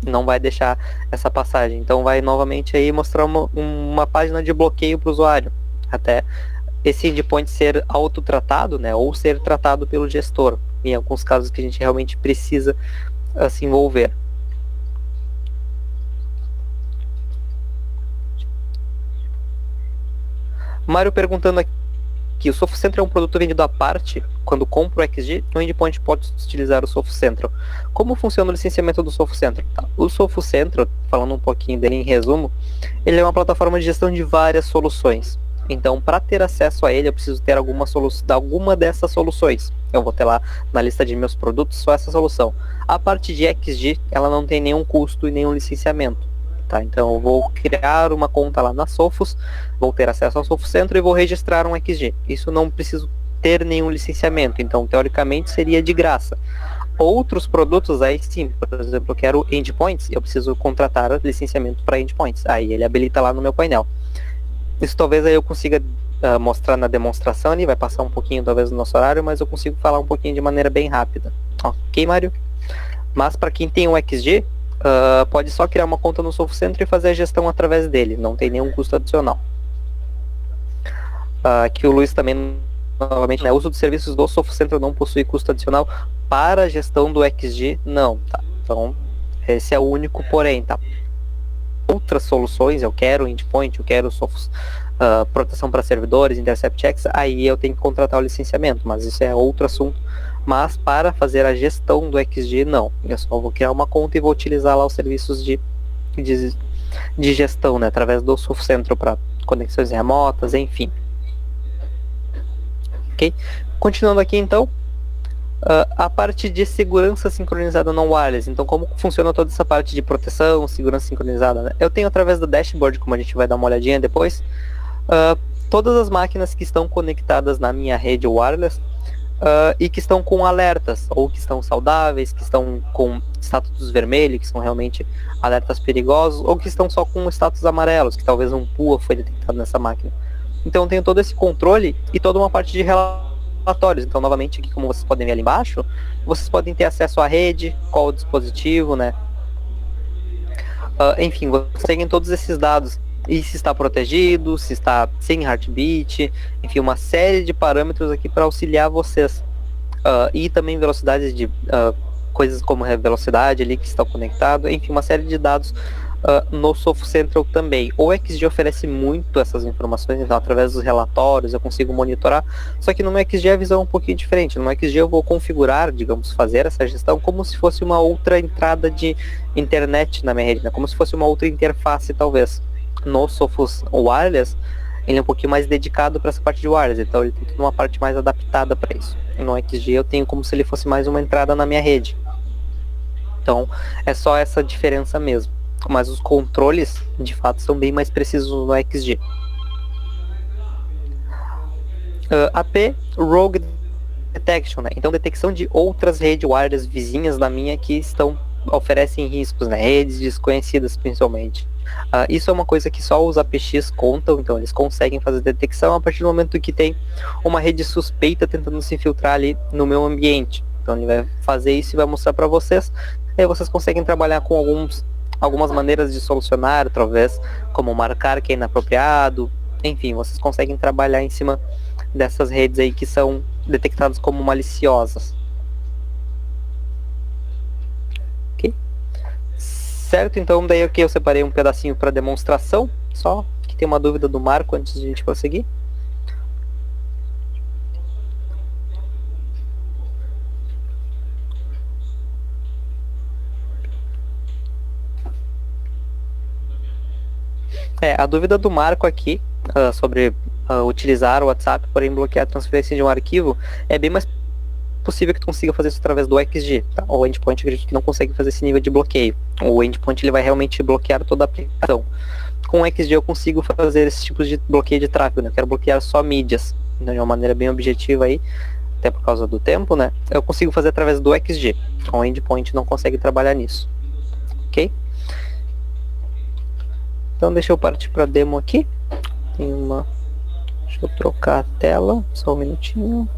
não vai deixar essa passagem. Então vai novamente aí mostrar uma página de bloqueio para o usuário, até esse endpoint ser autotratado, né, ou ser tratado pelo gestor, em alguns casos que a gente realmente precisa se envolver. Mário perguntando aqui, o Sophos Central é um produto vendido à parte? Quando compro o XG, o endpoint pode utilizar o Sophos Central. Como funciona o licenciamento do Sophos Central? Tá. O Sophos Central, falando um pouquinho dele em resumo, ele é uma plataforma de gestão de várias soluções. Então, para ter acesso a ele, eu preciso ter alguma dessas soluções. Eu vou ter lá na lista de meus produtos só essa solução. A parte de XG, ela não tem nenhum custo e nenhum licenciamento. Tá? Então, eu vou criar uma conta lá na Sophos, vou ter acesso ao Sophos Central e vou registrar um XG. Isso não preciso ter nenhum licenciamento. Então, teoricamente, seria de graça. Outros produtos, aí sim, por exemplo, eu quero endpoints, eu preciso contratar licenciamento para endpoints. Aí ele habilita lá no meu painel. Isso talvez aí eu consiga mostrar na demonstração ali, vai passar um pouquinho talvez no nosso horário, mas eu consigo falar um pouquinho de maneira bem rápida. Ok, Mário? Mas para quem tem um XG, pode só criar uma conta no Sophos Central e fazer a gestão através dele, não tem nenhum custo adicional. Aqui o Luiz também, novamente, né, o uso dos serviços do Sophos Central não possui custo adicional para a gestão do XG, não, tá? Então, esse é o único porém, tá? Outras soluções, eu quero endpoint, eu quero Sophos, proteção para servidores, intercept checks, aí eu tenho que contratar o licenciamento, mas isso é outro assunto. Mas para fazer a gestão do XG, não. Eu só vou criar uma conta e vou utilizar lá os serviços de gestão, né, através do Sophos Central para conexões remotas, enfim. Ok? Continuando aqui então, a parte de segurança sincronizada no wireless. Então, como funciona toda essa parte de proteção, segurança sincronizada, né? Eu tenho através do dashboard, como a gente vai dar uma olhadinha depois, todas as máquinas que estão conectadas na minha rede wireless e que estão com alertas, ou que estão saudáveis, que estão com status vermelho, que são realmente alertas perigosos, ou que estão só com status amarelos, que talvez um PUA foi detectado nessa máquina. Então, eu tenho todo esse controle e toda uma parte de relatórios. Então, novamente, aqui como vocês podem ver ali embaixo, vocês podem ter acesso à rede, qual o dispositivo, né? Enfim, vocês têm todos esses dados. E se está protegido, se está sem heartbeat, enfim, uma série de parâmetros aqui para auxiliar vocês. E também velocidades de coisas como a velocidade ali que está conectado, enfim, uma série de dados no Sophos Central também. O XG oferece muito essas informações, então através dos relatórios eu consigo monitorar, só que no XG a visão é um pouquinho diferente. No XG eu vou configurar, digamos, fazer essa gestão como se fosse uma outra entrada de internet na minha rede, né? Como se fosse uma outra interface talvez. No Sophos Wireless, ele é um pouquinho mais dedicado para essa parte de wireless, então ele tem uma parte mais adaptada para isso. No XG eu tenho como se ele fosse mais uma entrada na minha rede. Então é só essa diferença mesmo. Mas os controles, de fato, são bem mais precisos no XG. AP Rogue Detection, né? Então detecção de outras redes wireless vizinhas da minha que oferecem riscos, né? Redes desconhecidas principalmente. Isso é uma coisa que só os APX contam, então eles conseguem fazer detecção a partir do momento que tem uma rede suspeita tentando se infiltrar ali no meu ambiente. Então ele vai fazer isso e vai mostrar para vocês. Aí vocês conseguem trabalhar com algumas maneiras de solucionar, talvez, como marcar que é inapropriado. Enfim, vocês conseguem trabalhar em cima dessas redes aí que são detectadas como maliciosas. Ok? Certo, então daí aqui eu separei um pedacinho para demonstração, só que tem uma dúvida do Marco antes de a gente prosseguir. A dúvida do Marco aqui sobre utilizar o WhatsApp, porém bloquear a transferência de um arquivo, é bem mais possível que tu consiga fazer isso através do XG, tá? O endpoint acredito que não consegue fazer esse nível de bloqueio. O endpoint ele vai realmente bloquear toda a aplicação. Com o XG eu consigo fazer esse tipo de bloqueio de tráfego, né? Eu quero bloquear só mídias, então, de uma maneira bem objetiva aí, até por causa do tempo, né? Eu consigo fazer através do XG. O endpoint não consegue trabalhar nisso. Ok? Então deixa eu partir para a demo aqui. Deixa eu trocar a tela, só um minutinho.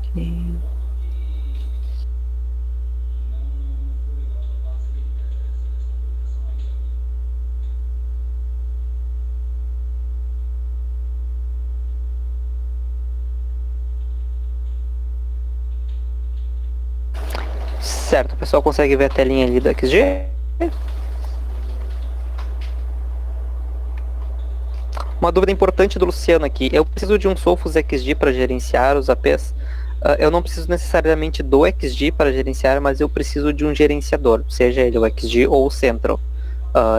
Okay. Certo, o pessoal consegue ver a telinha ali do XG? Uma dúvida importante do Luciano aqui. Eu preciso de um Sophos XG para gerenciar os APs? Eu não preciso necessariamente do XG para gerenciar, mas eu preciso de um gerenciador, seja ele o XG ou o Central.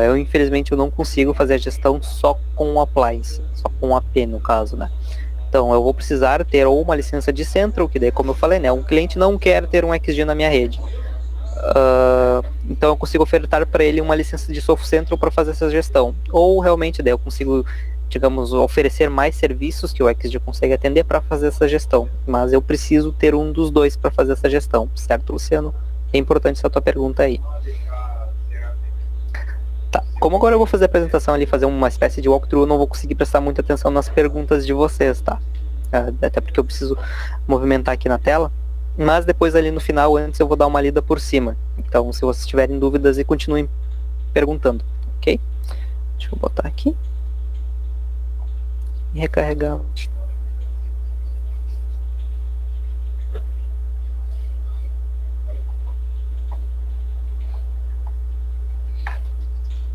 Eu infelizmente eu não consigo fazer a gestão só com o appliance, só com o AP no caso, né? Então eu vou precisar ter ou uma licença de Central, que daí como eu falei, né, um cliente não quer ter um XG na minha rede. Então eu consigo ofertar para ele uma licença de Sophos Central para fazer essa gestão. Ou realmente daí eu consigo, digamos, oferecer mais serviços que o XG consegue atender para fazer essa gestão. Mas eu preciso ter um dos dois para fazer essa gestão, certo, Luciano? É importante essa tua pergunta aí. Tá. Como agora eu vou fazer a apresentação ali, fazer uma espécie de walkthrough, eu não vou conseguir prestar muita atenção nas perguntas de vocês, tá? Até porque eu preciso movimentar aqui na tela. Mas depois ali no final, antes eu vou dar uma lida por cima. Então se vocês tiverem dúvidas, continuem perguntando, ok? Deixa eu botar aqui. E recarregar.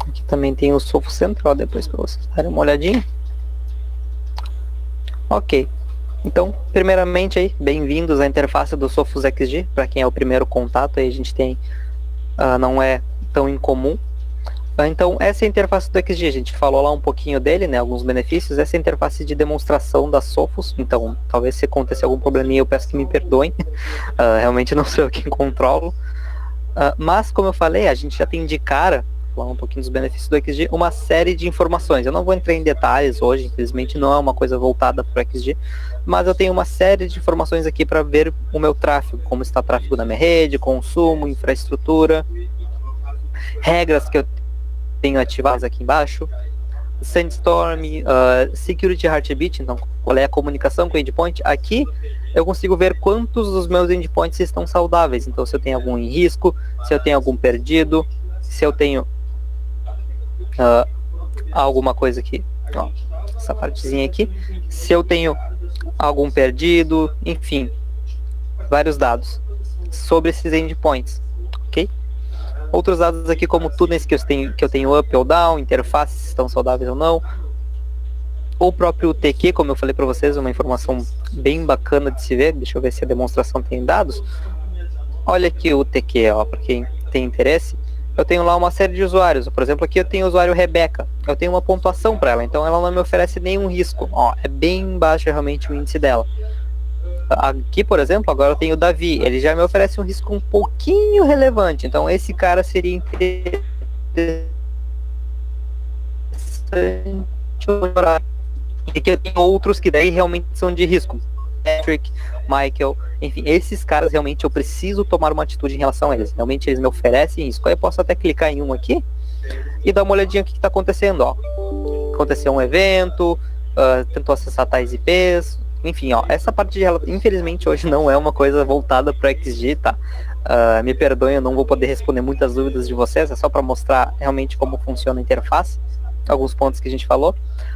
Aqui também tem o Sophos Central, depois para vocês darem uma olhadinha. Ok. Então, primeiramente aí, bem-vindos à interface do Sophos XG. Para quem é o primeiro contato, aí a gente tem, não é tão incomum. Então, essa é a interface do XG, a gente falou lá um pouquinho dele, né, alguns benefícios. Essa é a interface de demonstração da Sophos, então, talvez se acontecer algum probleminha, eu peço que me perdoem. Realmente não sou eu quem controlo. Mas, como eu falei, a gente já tem de cara, falar um pouquinho dos benefícios do XG, uma série de informações. Eu não vou entrar em detalhes hoje, infelizmente não é uma coisa voltada para o XG, mas eu tenho uma série de informações aqui para ver o meu tráfego, como está o tráfego na minha rede, consumo, infraestrutura, regras que eu tenho ativadas aqui embaixo, Sandstorm, Security Heartbeat, então qual é a comunicação com o endpoint. Aqui eu consigo ver quantos dos meus endpoints estão saudáveis, então se eu tenho algum em risco, se eu tenho algum perdido, se eu tenho alguma coisa aqui, ó, essa partezinha aqui, se eu tenho algum perdido, enfim, vários dados sobre esses endpoints, ok? Outros dados aqui como túneis que eu tenho up ou down, interfaces se estão saudáveis ou não, o próprio TQ, como eu falei para vocês, uma informação bem bacana de se ver. Deixa eu ver se a demonstração tem dados. Olha aqui o TQ, ó, para quem tem interesse. Eu tenho lá uma série de usuários. Por exemplo, aqui eu tenho o usuário Rebeca. Eu tenho uma pontuação para ela, então ela não me oferece nenhum risco. Ó, é bem baixo realmente o índice dela. Aqui, por exemplo, agora eu tenho o Davi. Ele já me oferece um risco um pouquinho relevante. Então esse cara seria interessante. E que eu tenho outros que daí realmente são de risco. Patrick, Michael, enfim, esses caras realmente eu preciso tomar uma atitude em relação a eles. Realmente eles me oferecem risco. Aí eu posso até clicar em um aqui e dar uma olhadinha o que está acontecendo, ó. Aconteceu um evento, tentou acessar tais IPs, enfim, ó, essa parte de infelizmente hoje não é uma coisa voltada para XG, tá? Me perdoem, eu não vou poder responder muitas dúvidas de vocês, é só para mostrar realmente como funciona a interface, alguns pontos que a gente falou.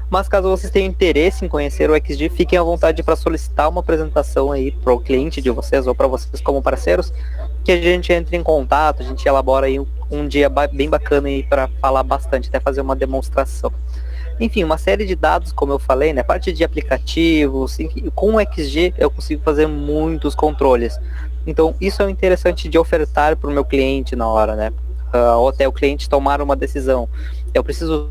Mas caso vocês tenham interesse em conhecer o XG, fiquem à vontade para solicitar uma apresentação aí para o cliente de vocês ou para vocês como parceiros, que a gente entre em contato, a gente elabora aí um dia bem bacana aí para falar bastante, até fazer uma demonstração. Enfim, uma série de dados, como eu falei, né, parte de aplicativos, com o XG eu consigo fazer muitos controles. Então isso é interessante de ofertar para o meu cliente na hora, né, ou até o cliente tomar uma decisão. Eu preciso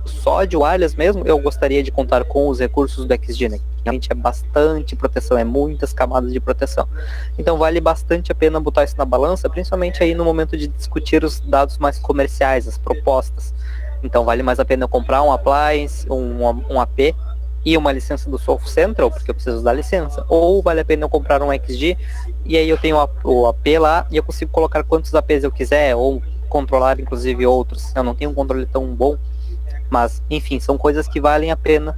só de wireless mesmo, eu gostaria de contar com os recursos do XG, né? Realmente é bastante proteção, é muitas camadas de proteção. Então vale bastante a pena botar isso na balança, principalmente aí no momento de discutir os dados mais comerciais, as propostas. Então vale mais a pena eu comprar um appliance, um AP e uma licença do Soft Central, porque eu preciso da licença. Ou vale a pena eu comprar um XG e aí eu tenho o AP lá e eu consigo colocar quantos APs eu quiser, ou controlar inclusive outros. Eu não tenho um controle tão bom. Mas, enfim, são coisas que valem a pena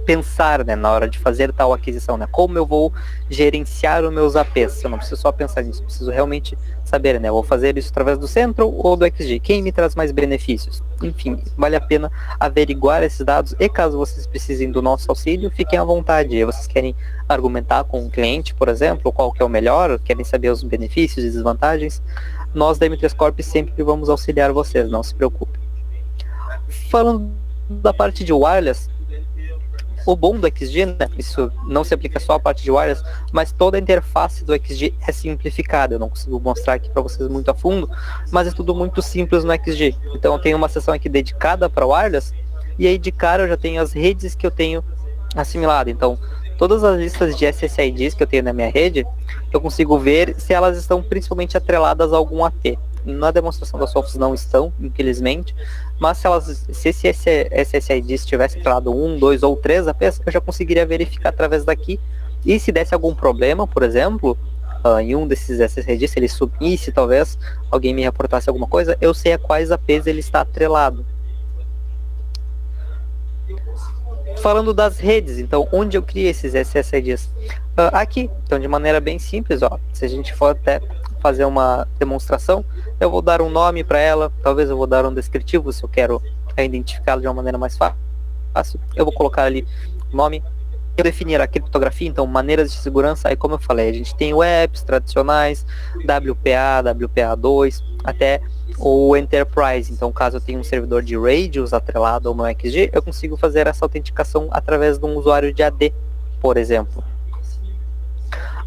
pensar, né, na hora de fazer tal aquisição, né? Como eu vou gerenciar os meus APs? Eu não preciso só pensar nisso, preciso realmente saber, né? Eu vou fazer isso através do Central ou do XG? Quem me traz mais benefícios? Enfim, vale a pena averiguar esses dados e caso vocês precisem do nosso auxílio, fiquem à vontade. Vocês querem argumentar com o cliente, por exemplo, qual que é o melhor, querem saber os benefícios e desvantagens? Nós da M3 Corp sempre vamos auxiliar vocês, não se preocupem. Falando da parte de wireless, o bom do XG, né, isso não se aplica só à parte de wireless, mas toda a interface do XG é simplificada. Eu não consigo mostrar aqui para vocês muito a fundo, mas é tudo muito simples no XG. Então eu tenho uma seção aqui dedicada para wireless, e aí de cara eu já tenho as redes que eu tenho assimilado. Então todas as listas de SSIDs que eu tenho na minha rede, eu consigo ver se elas estão principalmente atreladas a algum AP. Na demonstração das Softs não estão, infelizmente, mas se esse SSID estivesse atrelado 1, 2 ou 3 APs, eu já conseguiria verificar através daqui. E se desse algum problema, por exemplo, em um desses SSIDs, se ele sumisse, talvez alguém me reportasse alguma coisa, eu sei a quais APs ele está atrelado. Falando das redes, então, onde eu criei esses SSIDs? Aqui, então de maneira bem simples, ó, se a gente for até fazer uma demonstração, eu vou dar um nome para ela, talvez eu vou dar um descritivo se eu quero identificá-la de uma maneira mais fácil. Eu vou colocar ali o nome, eu definir a criptografia, então maneiras de segurança. Aí como eu falei, a gente tem webs tradicionais, WPA, WPA2, até o Enterprise. Então caso eu tenha um servidor de Radius atrelado ao meu XG, eu consigo fazer essa autenticação através de um usuário de AD, por exemplo.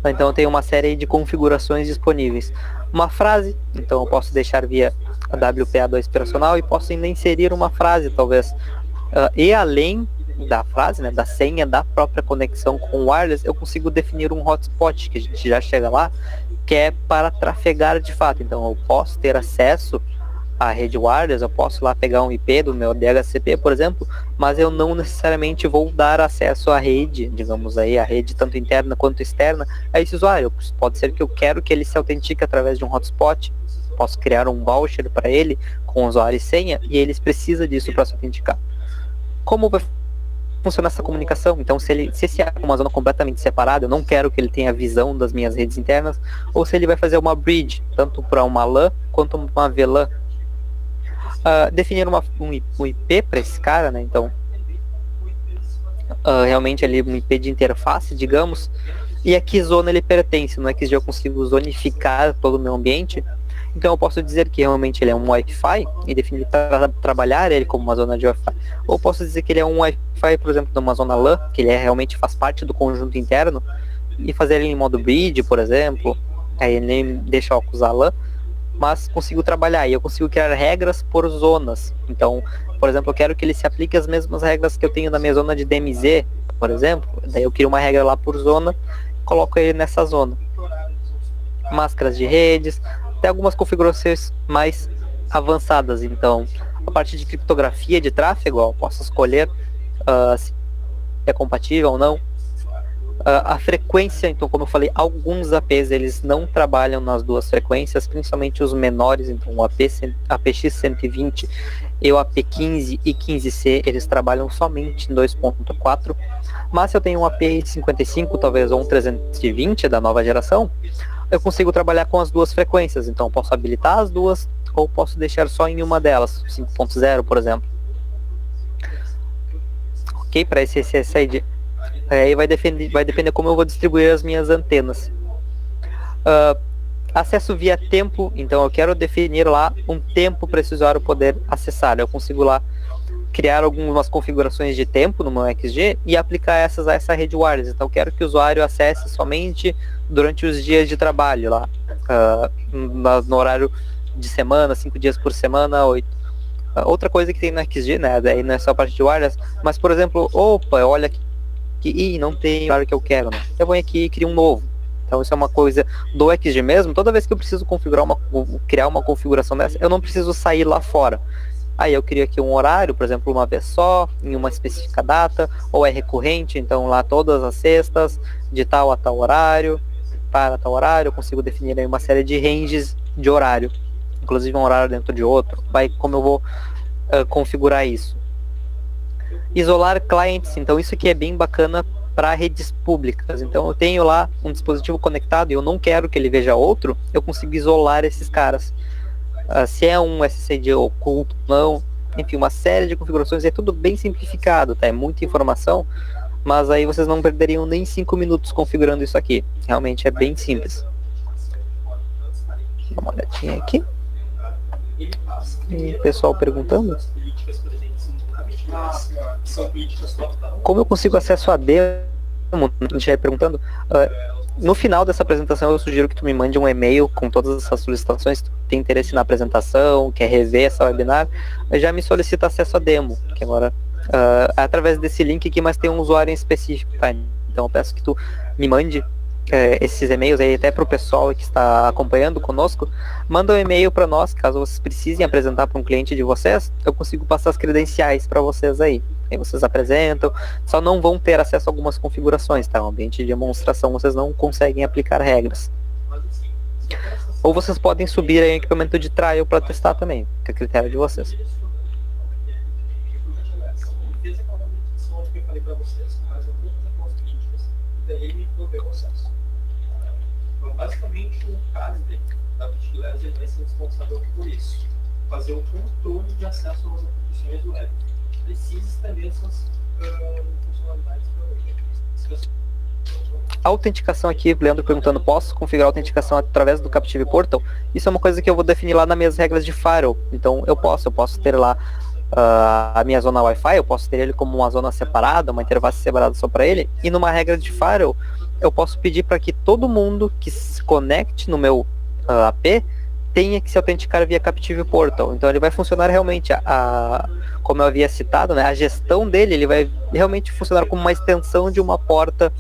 Então eu tenho uma série de configurações disponíveis. Uma frase, então eu posso deixar via a WPA2 operacional e posso ainda inserir uma frase, talvez. E além da frase, né, da senha da própria conexão com o wireless, eu consigo definir um hotspot, que a gente já chega lá, que é para trafegar de fato. Então eu posso ter acesso à rede wireless, eu posso lá pegar um IP do meu DHCP, por exemplo, mas eu não necessariamente vou dar acesso à rede, digamos aí, a rede tanto interna quanto externa, a esse usuário. Pode ser que eu quero que ele se autentique através de um hotspot, posso criar um voucher para ele com usuário e senha, e eles precisam disso para se autenticar. Como vai funcionar essa comunicação? Então se esse é uma zona completamente separada, eu não quero que ele tenha visão das minhas redes internas, ou se ele vai fazer uma bridge, tanto para uma LAN quanto uma VLAN. Definir um IP para esse cara, né? Então realmente ali um IP de interface, digamos, e a que zona ele pertence. No XG eu consigo zonificar todo o meu ambiente, então eu posso dizer que realmente ele é um Wi-Fi e definir trabalhar ele como uma zona de Wi-Fi. Ou posso dizer que ele é um Wi-Fi, por exemplo, de uma zona LAN, que ele realmente faz parte do conjunto interno, e fazer ele em modo bridge, por exemplo, aí ele nem deixa eu usar LAN, mas consigo trabalhar e eu consigo criar regras por zonas. Então, por exemplo, eu quero que ele se aplique as mesmas regras que eu tenho na minha zona de DMZ, por exemplo, daí eu crio uma regra lá por zona, coloco ele nessa zona. Máscaras de redes, até algumas configurações mais avançadas. Então, a parte de criptografia de tráfego, eu posso escolher se é compatível ou não. A frequência, então, como eu falei, alguns APs eles não trabalham nas duas frequências, principalmente os menores, então o APX 120 e o AP15 e 15C, eles trabalham somente em 2.4, mas se eu tenho um API 55, talvez, ou um 320 da nova geração, eu consigo trabalhar com as duas frequências, então eu posso habilitar as duas, ou posso deixar só em uma delas, 5.0, por exemplo. Ok, para esse SSID. Aí vai depender como eu vou distribuir as minhas antenas. Acesso via tempo, então eu quero definir lá um tempo para esse usuário poder acessar. Eu consigo lá criar algumas configurações de tempo no meu XG e aplicar essas a essa rede wireless. Então eu quero que o usuário acesse somente durante os dias de trabalho lá, no horário de semana, 5 dias por semana, 8. Outra coisa que tem no XG, né, daí não é só a parte de wireless, mas por exemplo, olha aqui, não tem o horário que eu quero, né? Eu vou aqui e crio um novo. Então isso é uma coisa do XG mesmo. Toda vez que eu preciso criar uma configuração dessa, eu não preciso sair lá fora. Aí eu crio aqui um horário, por exemplo, uma vez só, em uma específica data, ou é recorrente, então lá todas as sextas, de tal a tal horário, para tal horário, eu consigo definir aí uma série de ranges de horário, inclusive um horário dentro de outro. Como eu vou configurar isso? Isolar clientes, então isso aqui é bem bacana para redes públicas. Então eu tenho lá um dispositivo conectado e eu não quero que ele veja outro, eu consigo isolar esses caras. Se é um SSID oculto, não, enfim, uma série de configurações, é tudo bem simplificado, tá? É muita informação, mas aí vocês não perderiam nem 5 minutos configurando isso aqui. Realmente é bem simples. Dá uma olhadinha aqui. E o pessoal perguntando como eu consigo acesso a demo. A gente vai perguntando. No final dessa apresentação eu sugiro que tu me mande um e-mail com todas essas solicitações. Se tu tem interesse na apresentação, quer rever essa webinar, já me solicita acesso a demo, que agora através desse link aqui, mas tem um usuário em específico, tá? Então eu peço que tu me mande esses e-mails aí até para o pessoal que está acompanhando conosco. Manda um e-mail para nós, caso vocês precisem apresentar para um cliente de vocês, eu consigo passar as credenciais para vocês aí. Aí vocês apresentam, só não vão ter acesso a algumas configurações, tá? Um ambiente de demonstração vocês não conseguem aplicar regras. Ou vocês podem subir aí equipamento de trial para testar também, que é critério de vocês. Basicamente, o caso da Vigilância ele vai ser responsável por isso, fazer o controle de acesso às aplicações web. Precisa estender essas funcionalidades para hoje. A autenticação aqui, Leandro perguntando, posso configurar a autenticação através do Captive Portal? Isso é uma coisa que eu vou definir lá nas minhas regras de firewall. Então eu posso ter lá a minha zona Wi-Fi, eu posso ter ele como uma zona separada, uma interface separada só para ele, e numa regra de firewall eu posso pedir para que todo mundo que se conecte no meu AP tenha que se autenticar via Captive Portal. Então ele vai funcionar realmente, como eu havia citado, né, a gestão dele, ele vai realmente funcionar como uma extensão de uma porta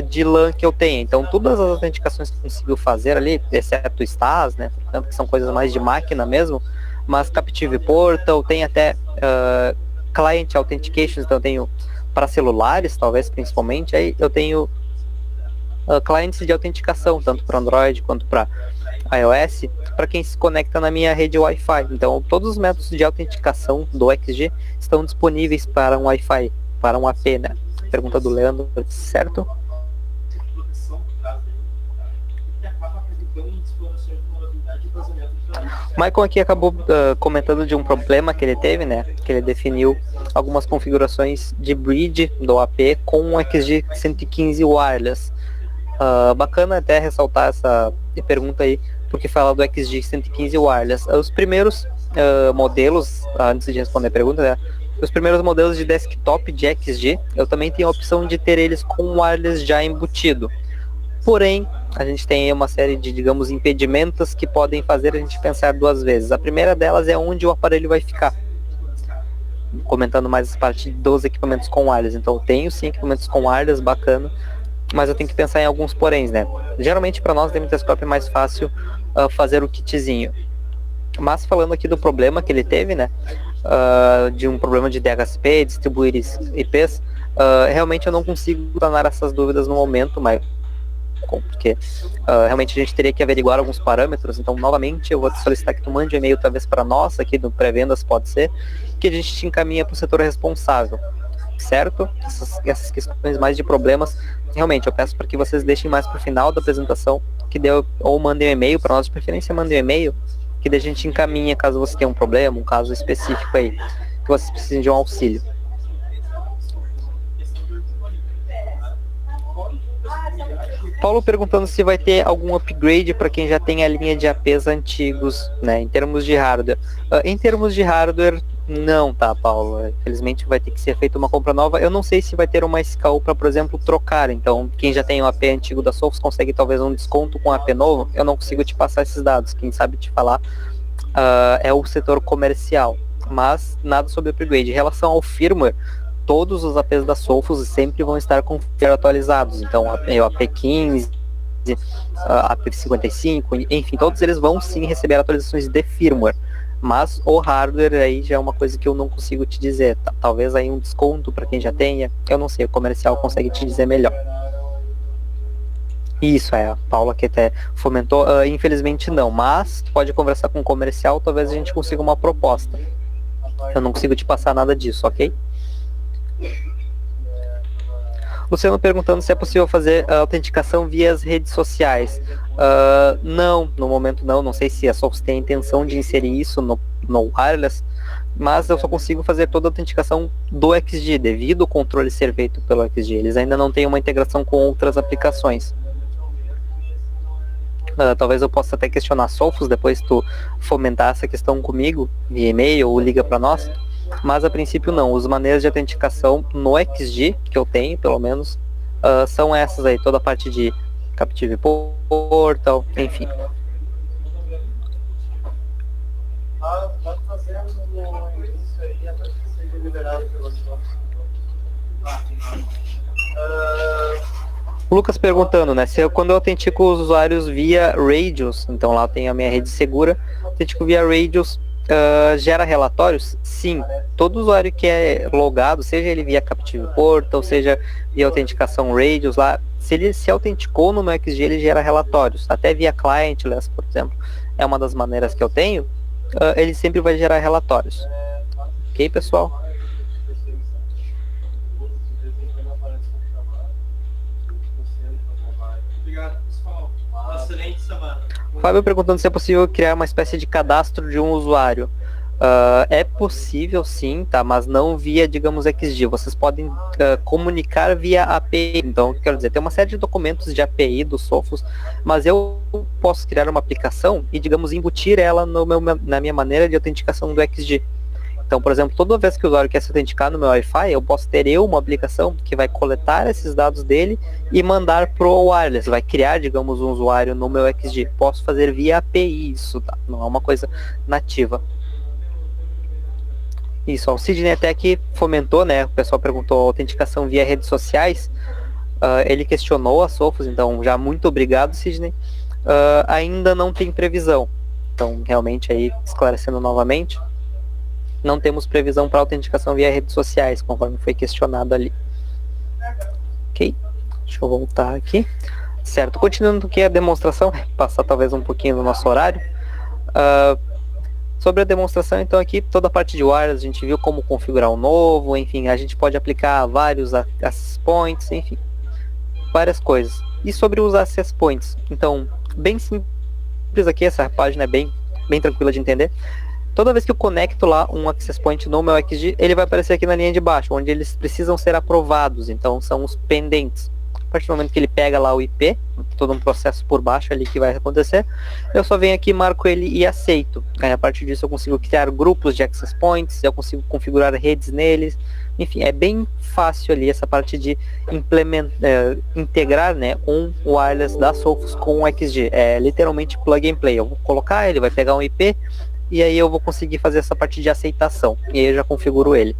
de LAN que eu tenho. Então todas as autenticações que eu consigo fazer ali, exceto STAS, né, portanto, que são coisas mais de máquina mesmo, mas Captive Portal, tem até Client Authentications, então eu tenho para celulares, talvez principalmente, aí eu tenho clientes de autenticação, tanto para Android quanto para iOS, para quem se conecta na minha rede Wi-Fi. Então todos os métodos de autenticação do XG estão disponíveis para um Wi-Fi, para um AP, né? Pergunta do Leandro, certo? ter uma exploração de vulnerabilidade e vazamento de dados. Michael aqui acabou comentando de um problema que ele teve, né? Que ele definiu algumas configurações de bridge do AP com um XG 115 wireless. Bacana até ressaltar essa pergunta aí, porque fala do XG 115 wireless. Os primeiros modelos, antes de responder a pergunta, né? Os primeiros modelos de desktop de XG, eu também tenho a opção de ter eles com wireless já embutido. Porém, a gente tem aí uma série de, digamos, impedimentos que podem fazer a gente pensar duas vezes. A primeira delas é onde o aparelho vai ficar. Comentando mais a parte dos equipamentos com wireless. Então, eu tenho sim equipamentos com wireless, bacana, mas eu tenho que pensar em alguns poréns, né? Geralmente, para nós, da MTScope é mais fácil fazer o kitzinho. Mas falando aqui do problema que ele teve, né? De um problema de DHCP, distribuir IPs, realmente eu não consigo sanar essas dúvidas no momento, mas porque realmente a gente teria que averiguar alguns parâmetros. Então, novamente, eu vou te solicitar que tu mande um e-mail, talvez para nós, aqui do pré-vendas, pode ser, que a gente te encaminha para o setor responsável, certo? Essas questões mais de problemas, realmente, eu peço para que vocês deixem mais para o final da apresentação, ou mandem um e-mail para nós, de preferência mandem um e-mail, que daí a gente encaminha caso você tenha um problema, um caso específico aí, que vocês precisem de um auxílio. Paulo perguntando se vai ter algum upgrade para quem já tem a linha de APs antigos, né, em termos de hardware. Em termos de hardware, não, tá, Paulo? Infelizmente vai ter que ser feita uma compra nova. Eu não sei se vai ter uma SKU para, por exemplo, trocar. Então, quem já tem um AP antigo da Sophos consegue talvez um desconto com AP novo. Eu não consigo te passar esses dados. Quem sabe te falar é o setor comercial. Mas nada sobre upgrade. Em relação ao firmware, todos os APs da Sophos sempre vão estar com firmware atualizados. Então, o AP15, AP55, enfim, todos eles vão sim receber atualizações de firmware. Mas o hardware aí já é uma coisa que eu não consigo te dizer. Talvez aí um desconto para quem já tenha. Eu não sei, o comercial consegue te dizer melhor. Isso, a Paula que até fomentou. Infelizmente não, mas pode conversar com o comercial, talvez a gente consiga uma proposta. Eu não consigo te passar nada disso, ok? Luciano perguntando se é possível fazer a autenticação via as redes sociais. Não, no momento não sei se a Sophos tem a intenção de inserir isso no wireless, mas eu só consigo fazer toda a autenticação do XG, devido ao controle ser feito pelo XG. Eles ainda não têm uma integração com outras aplicações. Talvez eu possa até questionar a Sophos, depois tu fomentar essa questão comigo, via e-mail ou liga para nós. Mas a princípio não, as maneiras de autenticação no XG, que eu tenho pelo menos, são essas aí, toda a parte de Captive Portal, enfim. O Lucas perguntando, né, se quando eu autentico os usuários via Radius, então lá tem a minha rede segura, autentico via Radius, gera relatórios? Sim, todo usuário que é logado, seja ele via Captive Portal, seja via autenticação Radius lá, se ele se autenticou no meu XG, ele gera relatórios, até via Clientless, por exemplo, é uma das maneiras que eu tenho, ele sempre vai gerar relatórios. Ok, pessoal? Obrigado, pessoal. Excelente semana. Fábio perguntando se é possível criar uma espécie de cadastro de um usuário. É possível sim, tá? Mas não via, digamos, XG. Vocês podem comunicar via API. Então, quero dizer, tem uma série de documentos de API do Sophos, mas eu posso criar uma aplicação e, digamos, embutir ela na minha maneira de autenticação do XG. Então, por exemplo, toda vez que o usuário quer se autenticar no meu Wi-Fi, eu posso ter uma aplicação que vai coletar esses dados dele e mandar pro wireless. Vai criar, digamos, um usuário no meu XG. Posso fazer via API isso, tá? Não é uma coisa nativa. Isso, ó, o Sidney até que fomentou, né? O pessoal perguntou autenticação via redes sociais. Ele questionou a Sophos, então já muito obrigado, Sidney. Ainda não tem previsão. Então, realmente, aí, esclarecendo novamente, não temos previsão para autenticação via redes sociais, conforme foi questionado ali. Ok, deixa eu voltar aqui. Certo, continuando aqui a demonstração, passar talvez um pouquinho do nosso horário. Sobre a demonstração, então aqui toda a parte de wireless, a gente viu como configurar o novo, enfim, a gente pode aplicar vários access points, enfim, várias coisas. E sobre os access points, então, bem simples simples aqui, essa página é bem tranquila de entender. Toda vez que eu conecto lá um access point no meu XG, ele vai aparecer aqui na linha de baixo, onde eles precisam ser aprovados, então são os pendentes. A partir do momento que ele pega lá o IP, todo um processo por baixo ali que vai acontecer, eu só venho aqui, marco ele e aceito. Aí a partir disso eu consigo criar grupos de access points, eu consigo configurar redes neles, enfim, é bem fácil ali essa parte de integrar, né, um wireless da Sophos com o XG. É literalmente plug and play. Eu vou colocar, ele vai pegar um IP, e aí eu vou conseguir fazer essa parte de aceitação. E aí eu já configuro ele.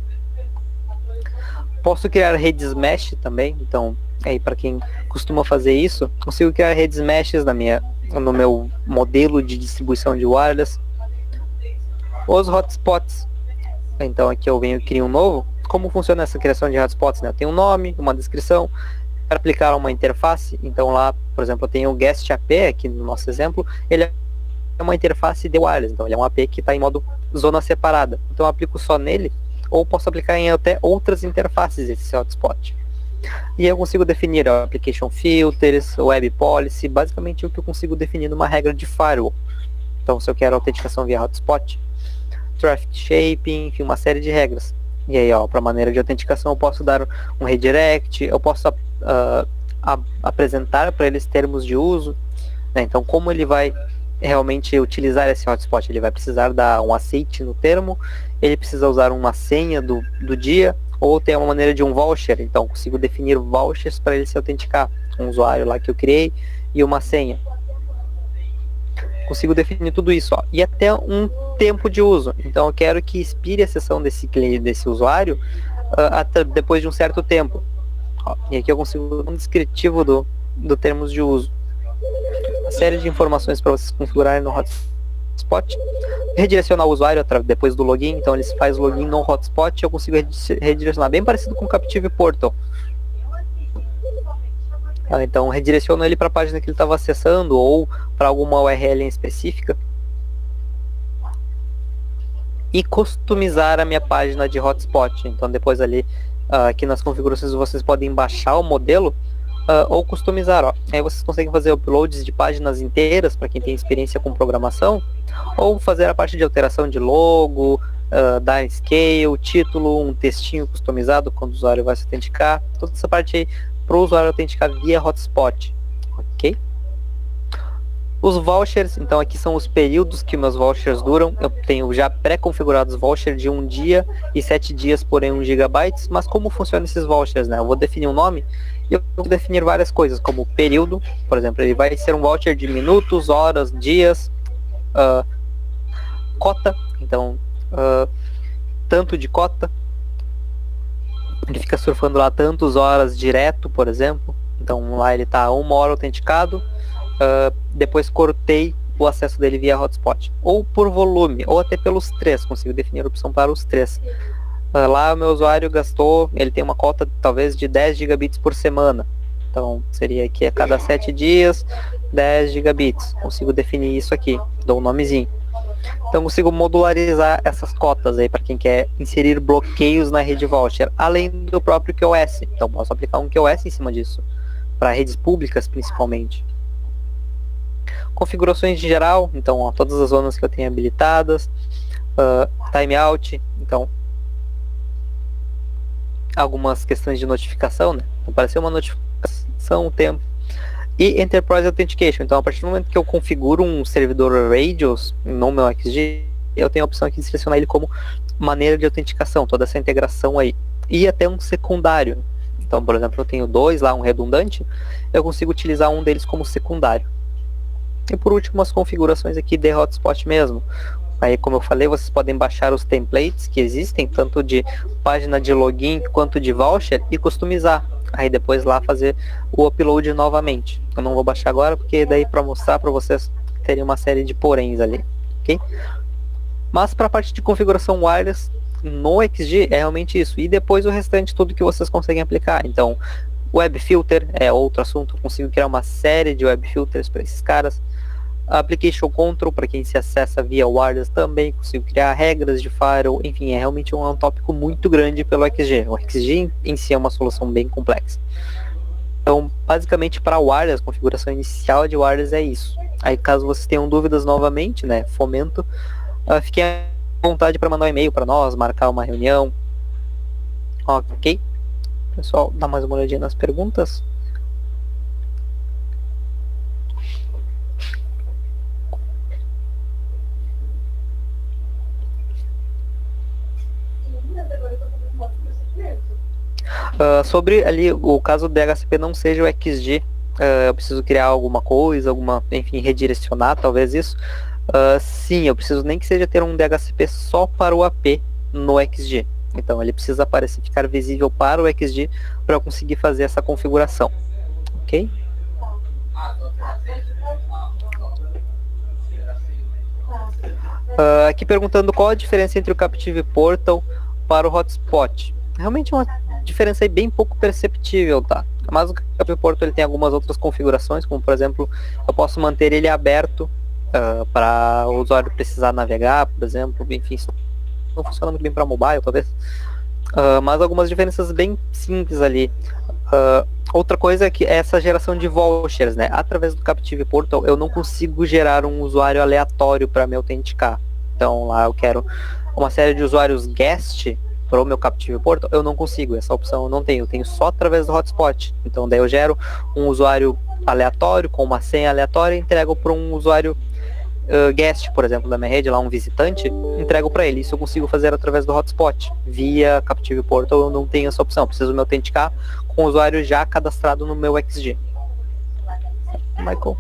Posso criar redes mesh também, então aí para quem costuma fazer isso, consigo criar redes meshes no meu modelo de distribuição de wireless. Os hotspots, então aqui eu venho e crio um novo. Como funciona essa criação de hotspots, né? Eu tenho um nome, uma descrição, para aplicar uma interface, então lá, por exemplo, eu tenho o guest AP aqui no nosso exemplo, ele é uma interface de wireless, então ele é um AP que está em modo zona separada, então eu aplico só nele, ou posso aplicar em até outras interfaces esse hotspot. E eu consigo definir o application filters, web policy, basicamente o que eu consigo definir numa regra de firewall. Então se eu quero autenticação via hotspot, traffic shaping, enfim, uma série de regras. E aí, ó, para maneira de autenticação eu posso dar um redirect, eu posso apresentar para eles termos de uso, né? Então como ele vai realmente utilizar esse hotspot, ele vai precisar dar um aceite no termo, ele precisa usar uma senha do dia, ou tem uma maneira de um voucher, então consigo definir vouchers para ele se autenticar, um usuário lá que eu criei e uma senha. Consigo definir tudo isso, ó, e até um tempo de uso. Então eu quero que expire a sessão desse usuário até depois de um certo tempo. Ó, e aqui eu consigo um descritivo do termos de uso. Uma série de informações para vocês configurarem no hotspot. Redirecionar o usuário depois do login, então ele faz o login no hotspot e eu consigo redirecionar, bem parecido com o Captive Portal. Então redireciono ele para a página que ele estava acessando ou para alguma URL em específica. E customizar a minha página de hotspot. Então depois ali, aqui nas configurações vocês podem baixar o modelo ou customizar. Ó. Aí vocês conseguem fazer uploads de páginas inteiras para quem tem experiência com programação, ou fazer a parte de alteração de logo, dar scale, título, um textinho customizado quando o usuário vai se autenticar. Toda essa parte aí para o usuário autenticar via hotspot, ok? Os vouchers, então aqui são os períodos que meus vouchers duram. Eu tenho já pré-configurados vouchers de 1 dia e 7 dias, porém 1 GB, mas como funcionam esses vouchers, né? Eu vou definir um nome e eu vou definir várias coisas, como período, por exemplo, ele vai ser um voucher de minutos, horas, dias, cota, então tanto de cota, ele fica surfando lá tantas horas direto, por exemplo, então lá ele está 1 hora autenticado, depois cortei o acesso dele via hotspot, ou por volume, ou até pelos 3, consigo definir a opção para os 3. Lá o meu usuário gastou, ele tem uma cota talvez de 10 gigabits por semana, então seria que a cada 7 dias 10 gigabits, consigo definir isso aqui, dou um nomezinho. Então consigo modularizar essas cotas aí para quem quer inserir bloqueios na rede voucher, além do próprio QoS. Então posso aplicar um QoS em cima disso, para redes públicas principalmente. Configurações de geral, então ó, todas as zonas que eu tenho habilitadas, timeout, então algumas questões de notificação, né? Apareceu uma notificação, o tempo. E Enterprise Authentication, então a partir do momento que eu configuro um servidor Radius no meu XG, eu tenho a opção aqui de selecionar ele como maneira de autenticação, toda essa integração aí. E até um secundário. Então, por exemplo, eu tenho 2 lá, um redundante, eu consigo utilizar um deles como secundário. E por último, as configurações aqui de hotspot mesmo. Aí, como eu falei, vocês podem baixar os templates que existem, tanto de página de login quanto de voucher, e customizar. Aí depois lá fazer o upload novamente. Eu não vou baixar agora, porque daí para mostrar para vocês teria uma série de poréns ali, ok? Mas para a parte de configuração wireless, no XG é realmente isso. E depois o restante, tudo que vocês conseguem aplicar. Então, web filter é outro assunto. Eu consigo criar uma série de web filters para esses caras. Application Control, para quem se acessa via wireless também, consigo criar regras de firewall, enfim, é realmente um tópico muito grande pelo XG. O XG em si é uma solução bem complexa. Então, basicamente para wireless, a configuração inicial de wireless é isso. Aí caso vocês tenham dúvidas novamente, né, fomento, fiquem à vontade para mandar um e-mail para nós, marcar uma reunião. Ok? Pessoal, dá mais uma olhadinha nas perguntas. Sobre ali o caso do DHCP não seja o XG, eu preciso criar alguma coisa, enfim, redirecionar talvez isso. Sim, eu preciso nem que seja ter um DHCP só para o AP no XG. Então ele precisa aparecer, ficar visível para o XG para eu conseguir fazer essa configuração. Ok? Aqui perguntando qual a diferença entre o Captive Portal para o Hotspot. Realmente é uma diferença aí bem pouco perceptível, tá? Mas o Captive Portal ele tem algumas outras configurações, como por exemplo, eu posso manter ele aberto para o usuário precisar navegar, por exemplo, enfim, isso não funciona muito bem para mobile, talvez. Mas algumas diferenças bem simples ali. Outra coisa é que essa geração de vouchers, né? Através do Captive Portal eu não consigo gerar um usuário aleatório para me autenticar. Então lá eu quero uma série de usuários guest para o meu Captive Portal, eu não consigo, essa opção eu não tenho, eu tenho só através do Hotspot. Então daí eu gero um usuário aleatório com uma senha aleatória e entrego para um usuário guest, por exemplo, da minha rede, lá um visitante, entrego para ele. Isso eu consigo fazer através do Hotspot. Via Captive Portal eu não tenho essa opção, preciso me autenticar com o usuário já cadastrado no meu XG. Michael?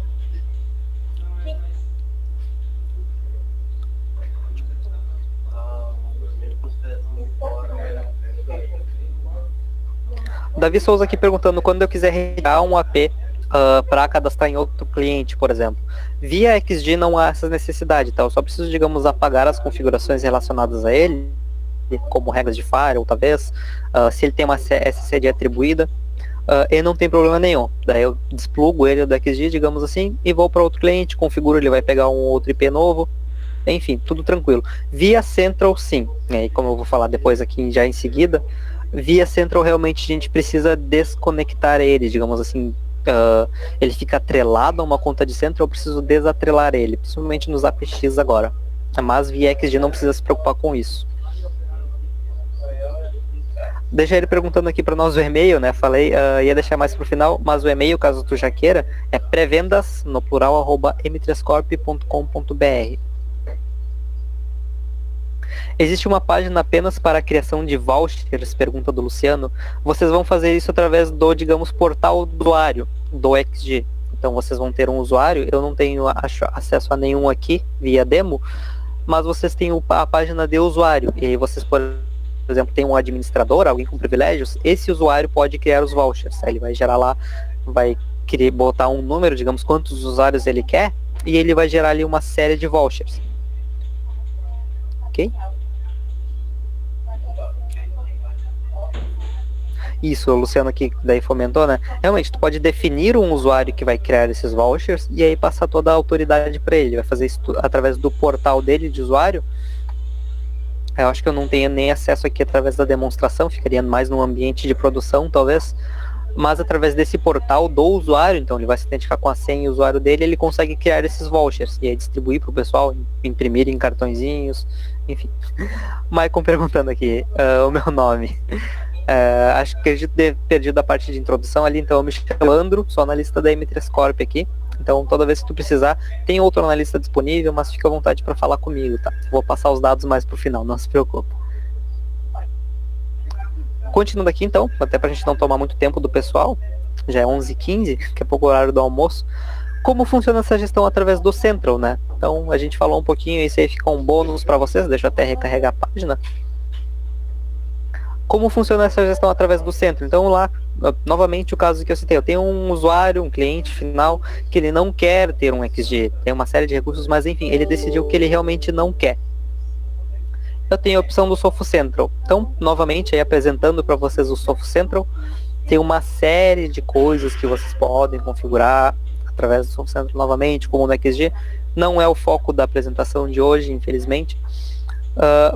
Davi Souza aqui perguntando quando eu quiser regar um AP para cadastrar em outro cliente, por exemplo. Via XG não há essa necessidade, tá? Eu só preciso, digamos, apagar as configurações relacionadas a ele, como regras de firewall, talvez, se ele tem uma SSD atribuída, e não tem problema nenhum. Daí eu desplugo ele do XG, digamos assim, e vou para outro cliente, configuro, ele vai pegar um outro IP novo, enfim, tudo tranquilo. Via Central, sim, e como eu vou falar depois aqui já em seguida, via Central realmente a gente precisa desconectar ele, digamos assim, ele fica atrelado a uma conta de Central, eu preciso desatrelar ele, principalmente nos APX agora. Mas via XG não precisa se preocupar com isso. Deixa ele perguntando aqui para nós o e-mail, né? Falei, ia deixar mais pro final, mas o e-mail, caso tu já queira, é pré-vendas, no plural, @m3corp.com.br. Existe uma página apenas para a criação de vouchers, pergunta do Luciano. Vocês vão fazer isso através do, digamos, portal do usuário, do XG. Então vocês vão ter um usuário, eu não tenho acesso a nenhum aqui, via demo, mas vocês têm a página de usuário, e aí vocês, por exemplo, tem um administrador, alguém com privilégios, esse usuário pode criar os vouchers. Aí ele vai gerar lá, vai querer botar um número, digamos, quantos usuários ele quer, e ele vai gerar ali uma série de vouchers. Ok? Isso, o Luciano aqui daí fomentou, né? Realmente, tu pode definir um usuário que vai criar esses vouchers e aí passar toda a autoridade para ele. Vai fazer isso através do portal dele de usuário. Eu acho que eu não tenho nem acesso aqui através da demonstração, ficaria mais no ambiente de produção, talvez. Mas através desse portal do usuário, então ele vai se identificar com a senha e o usuário dele, ele consegue criar esses vouchers e aí distribuir para o pessoal, imprimir em cartõezinhos, enfim. Maicon perguntando aqui o meu nome. Acho que acredito ter perdido a parte de introdução ali, então eu me chamo Leandro, sou analista da M3 Corp aqui. Então toda vez que tu precisar, tem outro analista disponível, mas fica à vontade para falar comigo, tá? Vou passar os dados mais pro final, não se preocupe. Continuando aqui então, até pra gente não tomar muito tempo do pessoal, já é 11h15, daqui a pouco é o horário do almoço. Como funciona essa gestão através do Central, né? Então a gente falou um pouquinho, isso aí fica um bônus para vocês, deixa eu até recarregar a página. Como funciona essa gestão através do Centro? Então lá, novamente o caso que eu citei, eu tenho um usuário, um cliente final, que ele não quer ter um XG, tem uma série de recursos, mas enfim, ele decidiu que ele realmente não quer. Eu tenho a opção do Sophos Central. Então, novamente, aí apresentando para vocês o Sophos Central, tem uma série de coisas que vocês podem configurar através do Sophos Central novamente, como no XG. Não é o foco da apresentação de hoje, infelizmente.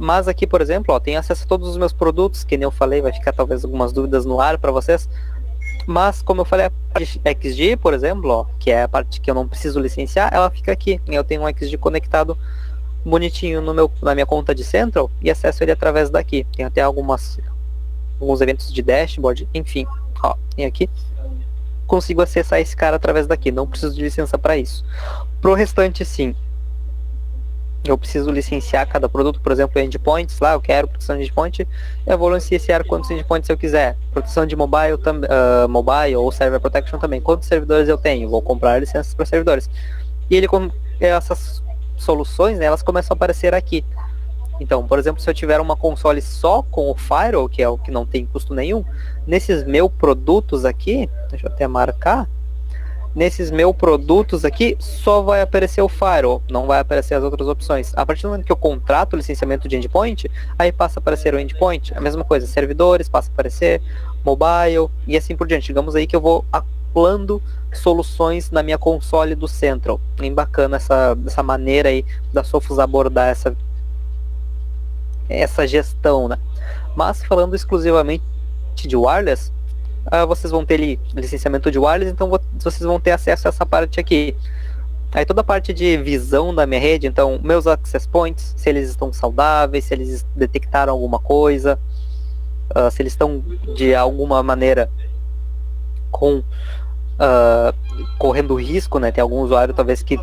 Mas aqui, por exemplo, tem acesso a todos os meus produtos, que nem eu falei, vai ficar talvez algumas dúvidas no ar para vocês. Mas, como eu falei, a parte XG, por exemplo, ó, que é a parte que eu não preciso licenciar, ela fica aqui. Eu tenho um XG conectado bonitinho na minha conta de Central e acesso ele através daqui. Tem até alguns eventos de dashboard, enfim. Ó, tem aqui. Consigo acessar esse cara através daqui, não preciso de licença para isso. Pro restante, sim. Eu preciso licenciar cada produto, por exemplo, endpoints, lá eu quero proteção de endpoint, eu vou licenciar quantos endpoints eu quiser. Proteção de mobile, mobile ou server protection também. Quantos servidores eu tenho? Vou comprar licenças para servidores. E ele, essas soluções, né, elas começam a aparecer aqui. Então, por exemplo, se eu tiver uma console só com o Firewall, que é o que não tem custo nenhum, nesses meus produtos aqui, deixa eu até marcar, nesses meus produtos aqui, só vai aparecer o Firewall, não vai aparecer as outras opções. A partir do momento que eu contrato o licenciamento de endpoint, aí passa a aparecer o endpoint, a mesma coisa, servidores, passa a aparecer, mobile, e assim por diante. Digamos aí que eu vou acoplando soluções na minha console do Central. Bem bacana essa maneira aí da Sophos abordar essa gestão, né? Mas falando exclusivamente de wireless, vocês vão ter ali licenciamento de wireless, então vocês vão ter acesso a essa parte aqui. Aí toda a parte de visão da minha rede, então meus access points, se eles estão saudáveis, se eles detectaram alguma coisa, se eles estão de alguma maneira correndo risco, né? Tem algum usuário talvez que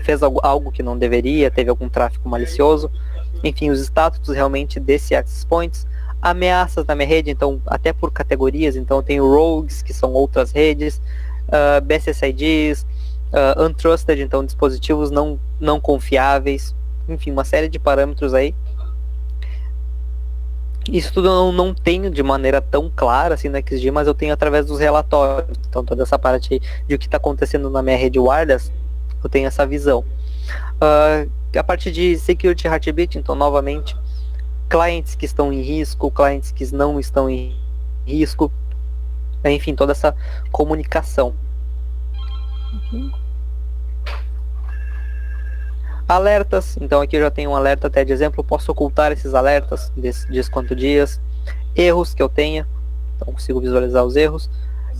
fez algo que não deveria, teve algum tráfego malicioso. Enfim, os status realmente desse access points, ameaças na minha rede, então até por categorias, então eu tenho rogues, que são outras redes, BSSIDs, untrusted, então dispositivos não confiáveis, enfim, uma série de parâmetros aí. Isso tudo eu não tenho de maneira tão clara assim no XG, mas eu tenho através dos relatórios. Então toda essa parte aí de o que está acontecendo na minha rede wireless, eu tenho essa visão. A parte de Security Heartbeat, então novamente, clientes que estão em risco, clientes que não estão em risco, enfim, toda essa comunicação. Alertas, então aqui eu já tenho um alerta até de exemplo, posso ocultar esses alertas, diz quanto dias, erros que eu tenha, então consigo visualizar os erros.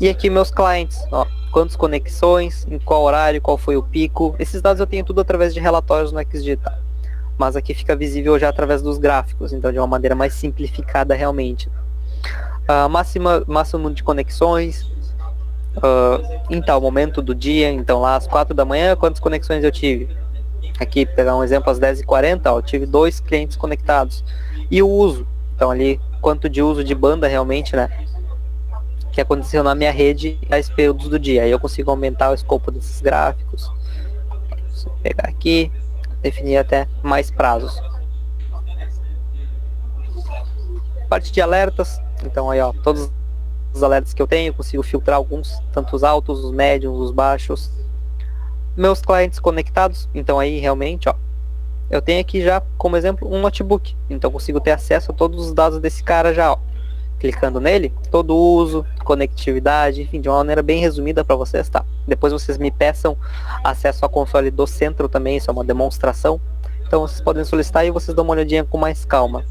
E aqui meus clientes, ó, quantas conexões, em qual horário, qual foi o pico. Esses dados eu tenho tudo através de relatórios no XG, tá? Mas aqui fica visível já através dos gráficos, então de uma maneira mais simplificada realmente. Máximo de conexões, em tal momento do dia, então lá às 4 da manhã, quantas conexões eu tive? Aqui, pegar um exemplo, às 10h40, ó, eu tive 2 clientes conectados. E o uso, então ali, quanto de uso de banda realmente, né? Que aconteceu na minha rede a esse período do dia. Aí eu consigo aumentar o escopo desses gráficos. Vou pegar aqui, definir até mais prazos. Parte de alertas, então aí ó, todos os alertas que eu tenho, eu consigo filtrar alguns, tanto os altos, os médios, os baixos. Meus clientes conectados, então aí realmente ó, eu tenho aqui já como exemplo um notebook, então eu consigo ter acesso a todos os dados desse cara já ó. Clicando nele, todo uso, conectividade, enfim, de uma maneira bem resumida para vocês, tá? Depois vocês me peçam acesso ao console do Centro também, isso é uma demonstração. Então vocês podem solicitar e vocês dão uma olhadinha com mais calma.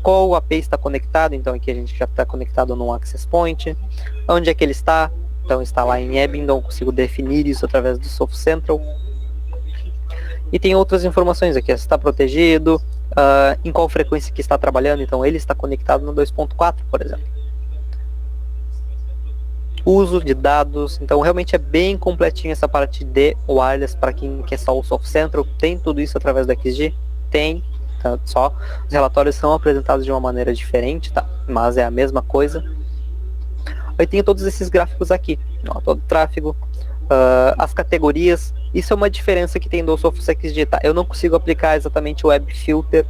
Qual AP está conectado? Então aqui a gente já está conectado no Access Point. Onde é que ele está? Então está lá em Abingdon, consigo definir isso através do Sophos Central. E tem outras informações aqui, se está protegido, em qual frequência que está trabalhando, então ele está conectado no 2.4, por exemplo. Uso de dados, então realmente é bem completinho essa parte de wireless para quem quer só o Sophos Central. Tem tudo isso através da XG? Tem, tá? Só os relatórios são apresentados de uma maneira diferente, tá? Mas é a mesma coisa. Aí tem todos esses gráficos aqui, ó, todo o tráfego, as categorias. Isso é uma diferença que tem do Sophos XG, tá? Eu não consigo aplicar exatamente o Web Filter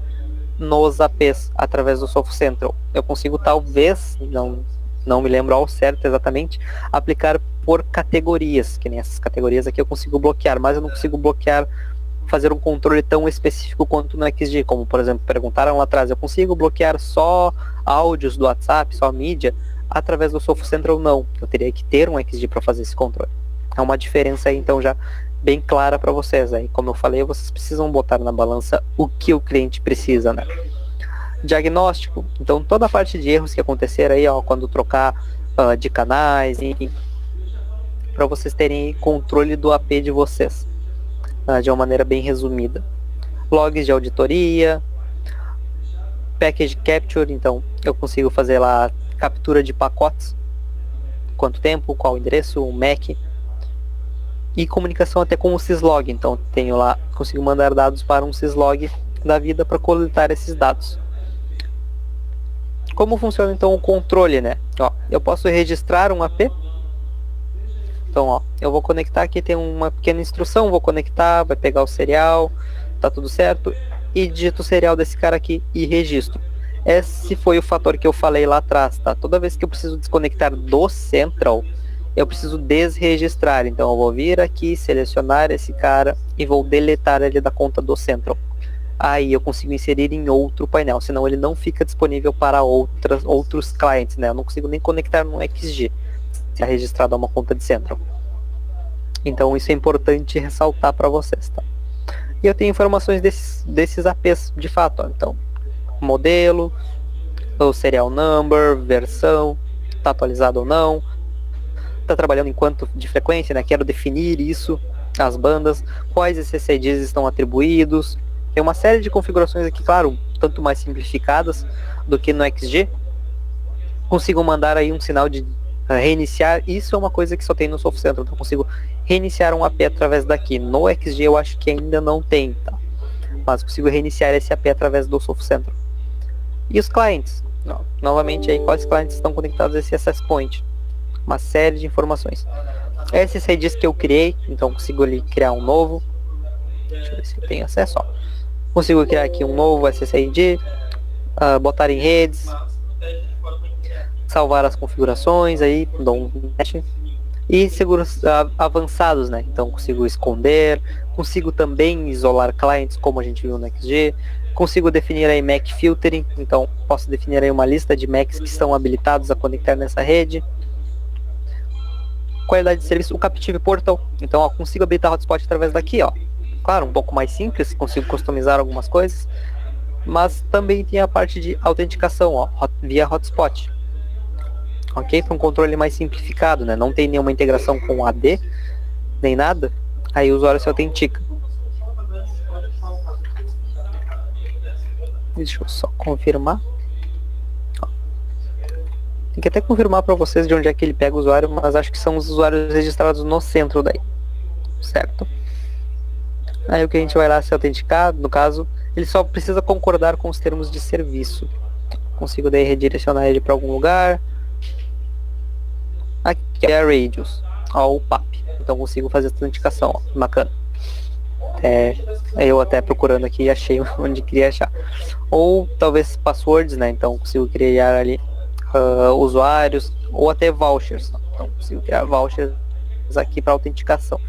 nos APs através do Sophos Central. Eu consigo talvez, não me lembro ao certo exatamente, aplicar por categorias, que nem essas categorias aqui eu consigo bloquear, mas eu não consigo bloquear, fazer um controle tão específico quanto no XG, como por exemplo, perguntaram lá atrás, eu consigo bloquear só áudios do WhatsApp, só mídia, através do Sophos Central não, eu teria que ter um XG para fazer esse controle. É uma diferença aí então já bem clara para vocês aí, como eu falei, vocês precisam botar na balança o que o cliente precisa, né? Diagnóstico, então toda a parte de erros que acontecer aí, ó, quando trocar de canais, enfim, para vocês terem controle do AP de vocês, de uma maneira bem resumida. Logs de auditoria, package capture, então eu consigo fazer lá captura de pacotes, quanto tempo, qual endereço, o MAC, e comunicação até com o syslog, então tenho lá, consigo mandar dados para um syslog da vida para coletar esses dados. Como funciona então o controle, né? Ó, eu posso registrar um AP. Então, ó, eu vou conectar aqui, tem uma pequena instrução, vou conectar, vai pegar o serial, tá tudo certo, e digito o serial desse cara aqui e registro. Esse foi o fator que eu falei lá atrás, tá? Toda vez que eu preciso desconectar do Central, eu preciso desregistrar. Então eu vou vir aqui, selecionar esse cara e vou deletar ele da conta do Central. Aí eu consigo inserir em outro painel, senão ele não fica disponível para outros clientes, né? Eu não consigo nem conectar no XG, se é registrado a uma conta de Central. Então isso é importante ressaltar para vocês, tá? E eu tenho informações desses APs de fato, ó. Então, modelo, o serial number, versão, está atualizado ou não, está trabalhando em quanto de frequência, né? Quero definir isso, as bandas, quais SSIDs estão atribuídos. Tem uma série de configurações aqui, claro, tanto mais simplificadas do que no XG. Consigo mandar aí um sinal de reiniciar. Isso é uma coisa que só tem no Soft Central, então eu consigo reiniciar um AP através daqui. No XG eu acho que ainda não tem, tá? Mas consigo reiniciar esse AP através do Soft Central. E os clientes? Novamente aí, quais clientes estão conectados a esse access point? Uma série de informações. SSIDs que eu criei, então consigo ali criar um novo. Deixa eu ver se eu tenho acesso, ó. Consigo criar aqui um novo SSID, botar em redes, salvar as configurações aí, dou um match. E seguros avançados, né? Então consigo esconder, consigo também isolar clientes, como a gente viu no XG. Consigo definir aí MAC filtering, então posso definir aí uma lista de MACs que estão habilitados a conectar nessa rede. Qualidade de serviço, o Captive Portal, então ó, consigo habilitar hotspot através daqui, ó. Claro, um pouco mais simples, consigo customizar algumas coisas, mas também tem a parte de autenticação, ó, via hotspot. Ok, foi um controle mais simplificado, né? Não tem nenhuma integração com AD, nem nada, aí o usuário se autentica. Deixa eu só confirmar. Tem que até confirmar para vocês de onde é que ele pega o usuário, mas acho que são os usuários registrados no centro daí, certo? Aí o que a gente vai lá se autenticar, no caso, ele só precisa concordar com os termos de serviço. Consigo daí redirecionar ele para algum lugar. Aqui é a Radius, ó, o PAP. Então consigo fazer essa autenticação, ó, bacana. Eu até procurando aqui achei onde queria achar. Ou talvez passwords, né? Então consigo criar ali usuários ou até vouchers. Então consigo criar vouchers aqui para autenticação.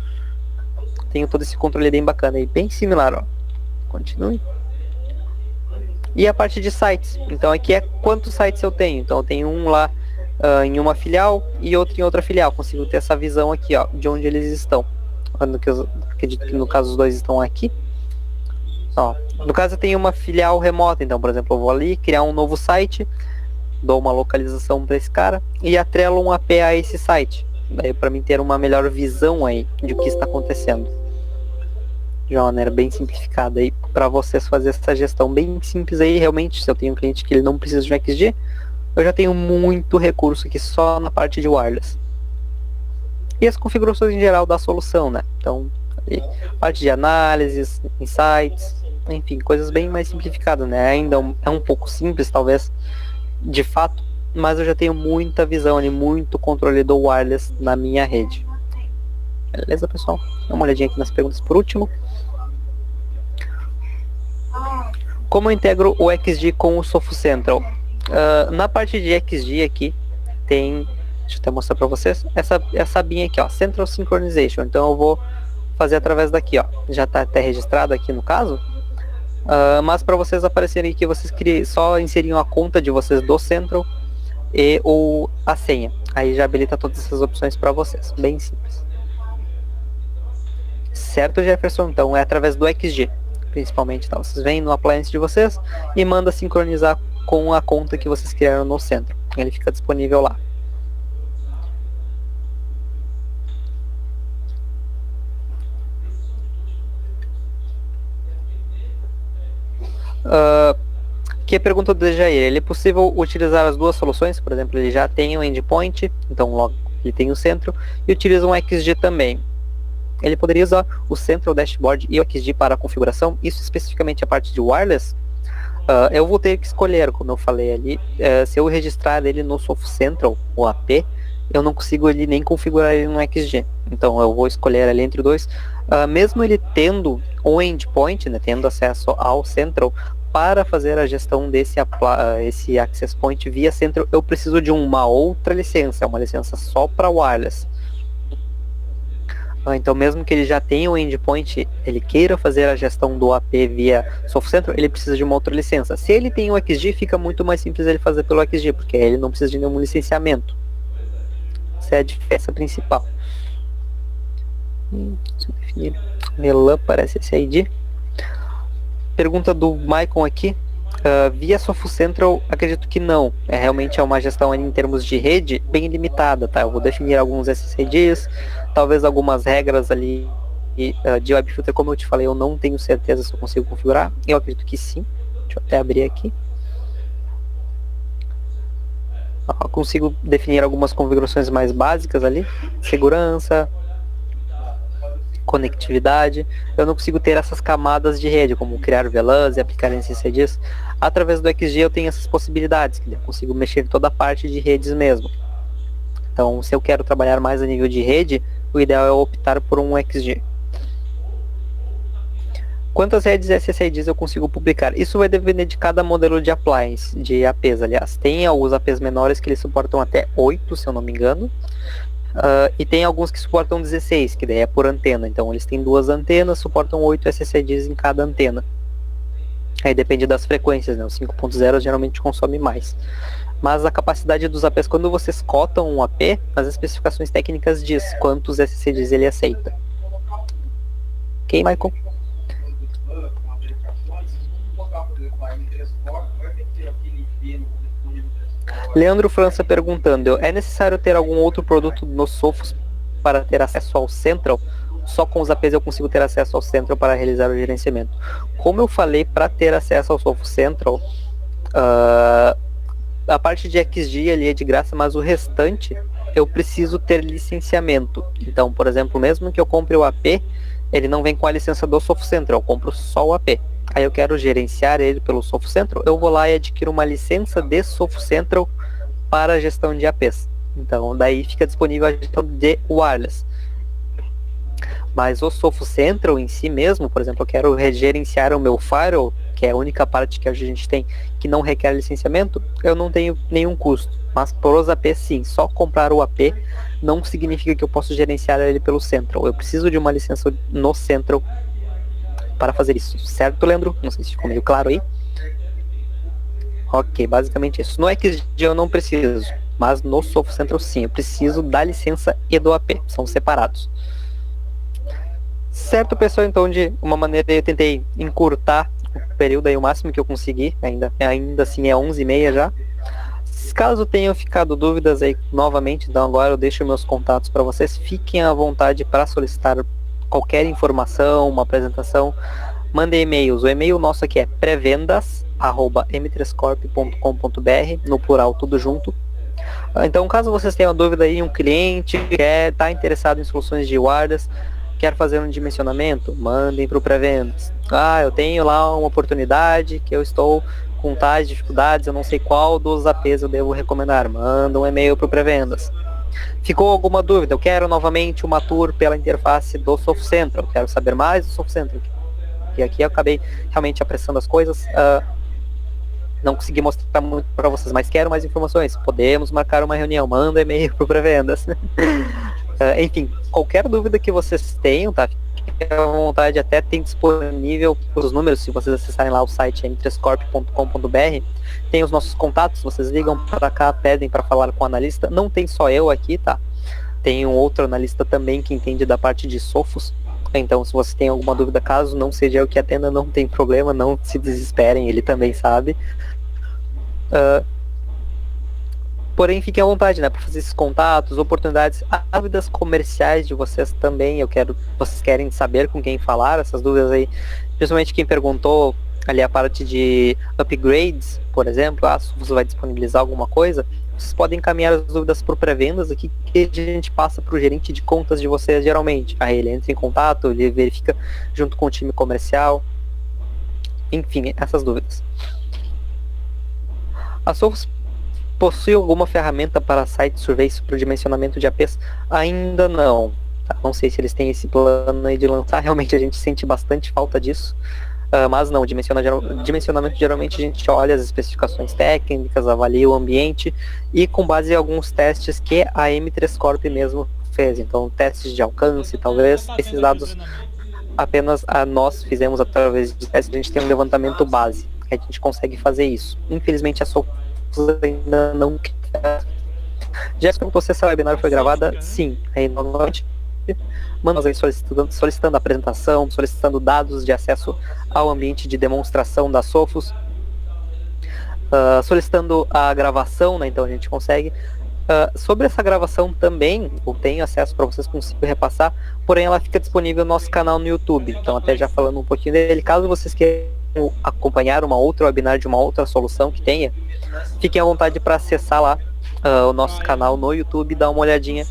Tenho todo esse controle bem bacana aí, bem similar, ó. Continue. E a parte de sites. Então aqui é quantos sites eu tenho. Então eu tenho um lá em uma filial e outro em outra filial. Consigo ter essa visão aqui, ó, de onde eles estão. Acredito que no caso os dois estão aqui. Ó, no caso eu tenho uma filial remota, então por exemplo eu vou ali criar um novo site, dou uma localização para esse cara e atrelo um AP a esse site, daí para mim ter uma melhor visão aí de o que está acontecendo, de uma maneira bem simplificada aí para vocês fazer essa gestão bem simples aí. Realmente, se eu tenho um cliente que ele não precisa de um XG, eu já tenho muito recurso aqui só na parte de wireless. E as configurações em geral da solução, né? Então, ali, parte de análises, insights, enfim, coisas bem mais simplificadas, né? Ainda é um pouco simples, talvez, de fato, mas eu já tenho muita visão ali, muito controle do wireless na minha rede. Beleza, pessoal? Dá uma olhadinha aqui nas perguntas por último. Como eu integro o XG com o Soft Central? Na parte de XG aqui, tem... Deixa eu até mostrar para vocês. Essa abinha aqui, ó, Central Synchronization. Então eu vou fazer através daqui, ó. Já está até registrado aqui no caso. Mas para vocês aparecerem aqui, vocês só inseriam a conta de vocês do Central e ou a senha. Aí já habilita todas essas opções para vocês. Bem simples. Certo, Jefferson? Então é através do XG, principalmente. Tá? Vocês vêm no appliance de vocês e manda sincronizar com a conta que vocês criaram no Central. Ele fica disponível lá. Que pergunta do Jair, é possível utilizar as duas soluções? Por exemplo, ele já tem um endpoint, então logo ele tem o centro, e utiliza um XG também. Ele poderia usar o Central Dashboard e o XG para a configuração, isso especificamente a parte de wireless. Eu vou ter que escolher, como eu falei ali, se eu registrar ele no Soft Central, o AP, eu não consigo ele nem configurar ele no XG. Então eu vou escolher ali entre dois. Mesmo ele tendo um endpoint, né, tendo acesso ao Central, para fazer a gestão esse Access Point via Central, eu preciso de uma outra licença, uma licença só para wireless. Então mesmo que ele já tenha um endpoint, ele queira fazer a gestão do AP via Soft Central, ele precisa de uma outra licença. Se ele tem um XG, fica muito mais simples ele fazer pelo XG, porque ele não precisa de nenhum licenciamento. Essa é a diferença principal. Deixa eu definir. Melan parece esse ID. Pergunta do Maicon aqui. Via Soft Central, acredito que não. Realmente é uma gestão em termos de rede bem limitada, tá? Eu vou definir alguns SSIDs, talvez algumas regras ali de WebFilter, como eu te falei, eu não tenho certeza se eu consigo configurar. Eu acredito que sim. Deixa eu até abrir aqui. Eu consigo definir algumas configurações mais básicas ali. Segurança, conectividade. Eu não consigo ter essas camadas de rede, como criar VLANs e aplicar SSIDs. Através do XG eu tenho essas possibilidades, que eu consigo mexer em toda a parte de redes mesmo. Então, se eu quero trabalhar mais a nível de rede, o ideal é optar por um XG. Quantas redes SSIDs eu consigo publicar? Isso vai depender de cada modelo de appliance, de APs, aliás. Tem alguns APs menores que eles suportam até 8, se eu não me engano. E tem alguns que suportam 16, que daí é por antena. Então eles têm 2 antenas, suportam 8 SSIDs em cada antena. Aí depende das frequências, né? O 5.0 geralmente consome mais. Mas a capacidade dos APs, quando vocês cotam um AP, as especificações técnicas diz quantos SSIDs ele aceita. Ok, Michael? Leandro França perguntando, é necessário ter algum outro produto nos Sophos para ter acesso ao Central? Só com os APs eu consigo ter acesso ao Central para realizar o gerenciamento. Como eu falei, para ter acesso ao Sophos Central, a parte de XG ali é de graça, mas o restante eu preciso ter licenciamento. Então, por exemplo, mesmo que eu compre o AP, ele não vem com a licença do Sophos Central, eu compro só o AP. Aí eu quero gerenciar ele pelo Sophos Central, eu vou lá e adquiro uma licença de Sophos Central para a gestão de APs. Então, daí fica disponível a gestão de wireless. Mas o Sophos Central em si mesmo, por exemplo, eu quero gerenciar o meu firewall, que é a única parte que a gente tem que não requer licenciamento, eu não tenho nenhum custo. Mas por os APs sim, só comprar o AP não significa que eu posso gerenciar ele pelo Central. Eu preciso de uma licença no Central para fazer isso. Certo, Leandro? Não sei se ficou meio claro aí. Ok, basicamente isso. No XG eu não preciso, mas no Sophos Central sim, eu preciso da licença e do AP, são separados. Certo, pessoal, então de uma maneira eu tentei encurtar o período aí o máximo que eu consegui, ainda assim é 11h30 já. Caso tenham ficado dúvidas aí novamente, então agora eu deixo meus contatos para vocês, fiquem à vontade para solicitar qualquer informação, uma apresentação, mandem e-mails. O e-mail nosso aqui é prevendas@m3corp.com.br, no plural tudo junto. Então caso vocês tenham dúvida aí, um cliente está interessado em soluções de wireless, quer fazer um dimensionamento, mandem para o Prevendas. Eu tenho lá uma oportunidade que eu estou com tais dificuldades, eu não sei qual dos APs eu devo recomendar. Manda um e-mail para o Prevendas. Ficou alguma dúvida? Eu quero novamente uma tour pela interface do Sophos Central. Quero saber mais do Sophos Central. E aqui eu acabei realmente apressando as coisas. Não consegui mostrar muito para vocês, mas quero mais informações. Podemos marcar uma reunião. Manda e-mail para o Prevendas. Enfim, qualquer dúvida que vocês tenham, tá? Fique à vontade, até tem disponível os números, se vocês acessarem lá o site m3corp.com.br, tem os nossos contatos, vocês ligam para cá, pedem para falar com o analista. Não tem só eu aqui, tá? Tem um outro analista também que entende da parte de Sophos. Então, se você tem alguma dúvida, caso não seja eu que atenda, não tem problema, não se desesperem, ele também sabe. Porém, fiquem à vontade, né, para fazer esses contatos, oportunidades, dúvidas comerciais de vocês também. Vocês querem saber com quem falar, essas dúvidas aí, principalmente quem perguntou ali a parte de upgrades, por exemplo, se você vai disponibilizar alguma coisa, vocês podem encaminhar as dúvidas por pré-vendas aqui, que a gente passa para o gerente de contas de vocês geralmente. Aí ele entra em contato, ele verifica junto com o time comercial, enfim, essas dúvidas. A Sophos possui alguma ferramenta para site surveys para o dimensionamento de APs? Ainda não. Tá? Não sei se eles têm esse plano aí de lançar, realmente a gente sente bastante falta disso. Mas não, dimensionamento geralmente a gente olha as especificações técnicas, avalia o ambiente e com base em alguns testes que a M3 Corp mesmo fez. Então testes de alcance, talvez esses dados apenas nós fizemos através de testes, a gente tem um levantamento base, que a gente consegue fazer isso. Infelizmente a Sophos ainda não quer. Já perguntou se essa webinar foi gravada? Sim. Aí novamente manda aí solicitando a apresentação, solicitando dados de acesso ao ambiente de demonstração da Sophos, solicitando a gravação, né, então a gente consegue. Sobre essa gravação também, eu tenho acesso para vocês conseguirem repassar, porém ela fica disponível no nosso canal no YouTube, então até já falando um pouquinho dele, caso vocês queiram acompanhar uma outra webinar de uma outra solução que tenha, fiquem à vontade para acessar lá o nosso canal no YouTube e dar uma olhadinha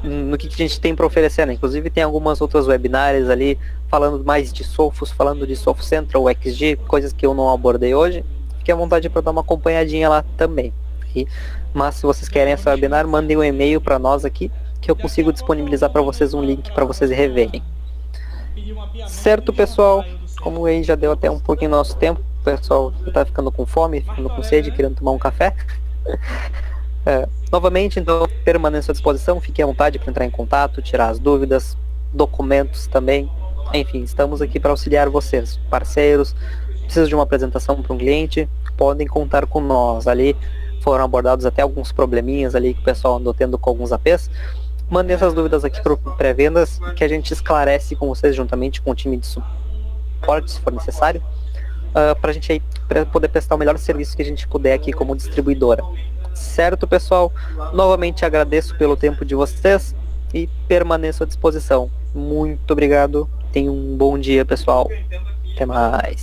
no que a gente tem para oferecer, né? Inclusive tem algumas outras webinars ali falando mais de Sophos, falando de Sophos Central, XG, coisas que eu não abordei hoje. Fiquem à vontade para dar uma acompanhadinha lá também. Mas se vocês querem essa webinar, mandem um e-mail para nós aqui que eu consigo disponibilizar para vocês um link para vocês reverem. Certo, pessoal? Como aí já deu até um pouquinho do nosso tempo, o pessoal está ficando com fome, ficando com sede, querendo tomar um café. Novamente, então, permaneço à disposição, fiquem à vontade para entrar em contato, tirar as dúvidas, documentos também. Enfim, estamos aqui para auxiliar vocês, parceiros. Precisa de uma apresentação para um cliente, podem contar com nós. Ali foram abordados até alguns probleminhas ali que o pessoal andou tendo com alguns APs. Mandem essas dúvidas aqui para o pré-vendas, que a gente esclarece com vocês juntamente com o time de suporte, se for necessário, para a gente aí poder prestar o melhor serviço que a gente puder aqui como distribuidora. Certo, pessoal? Novamente agradeço pelo tempo de vocês e permaneço à disposição. Muito obrigado. Tenham um bom dia, pessoal. Até mais.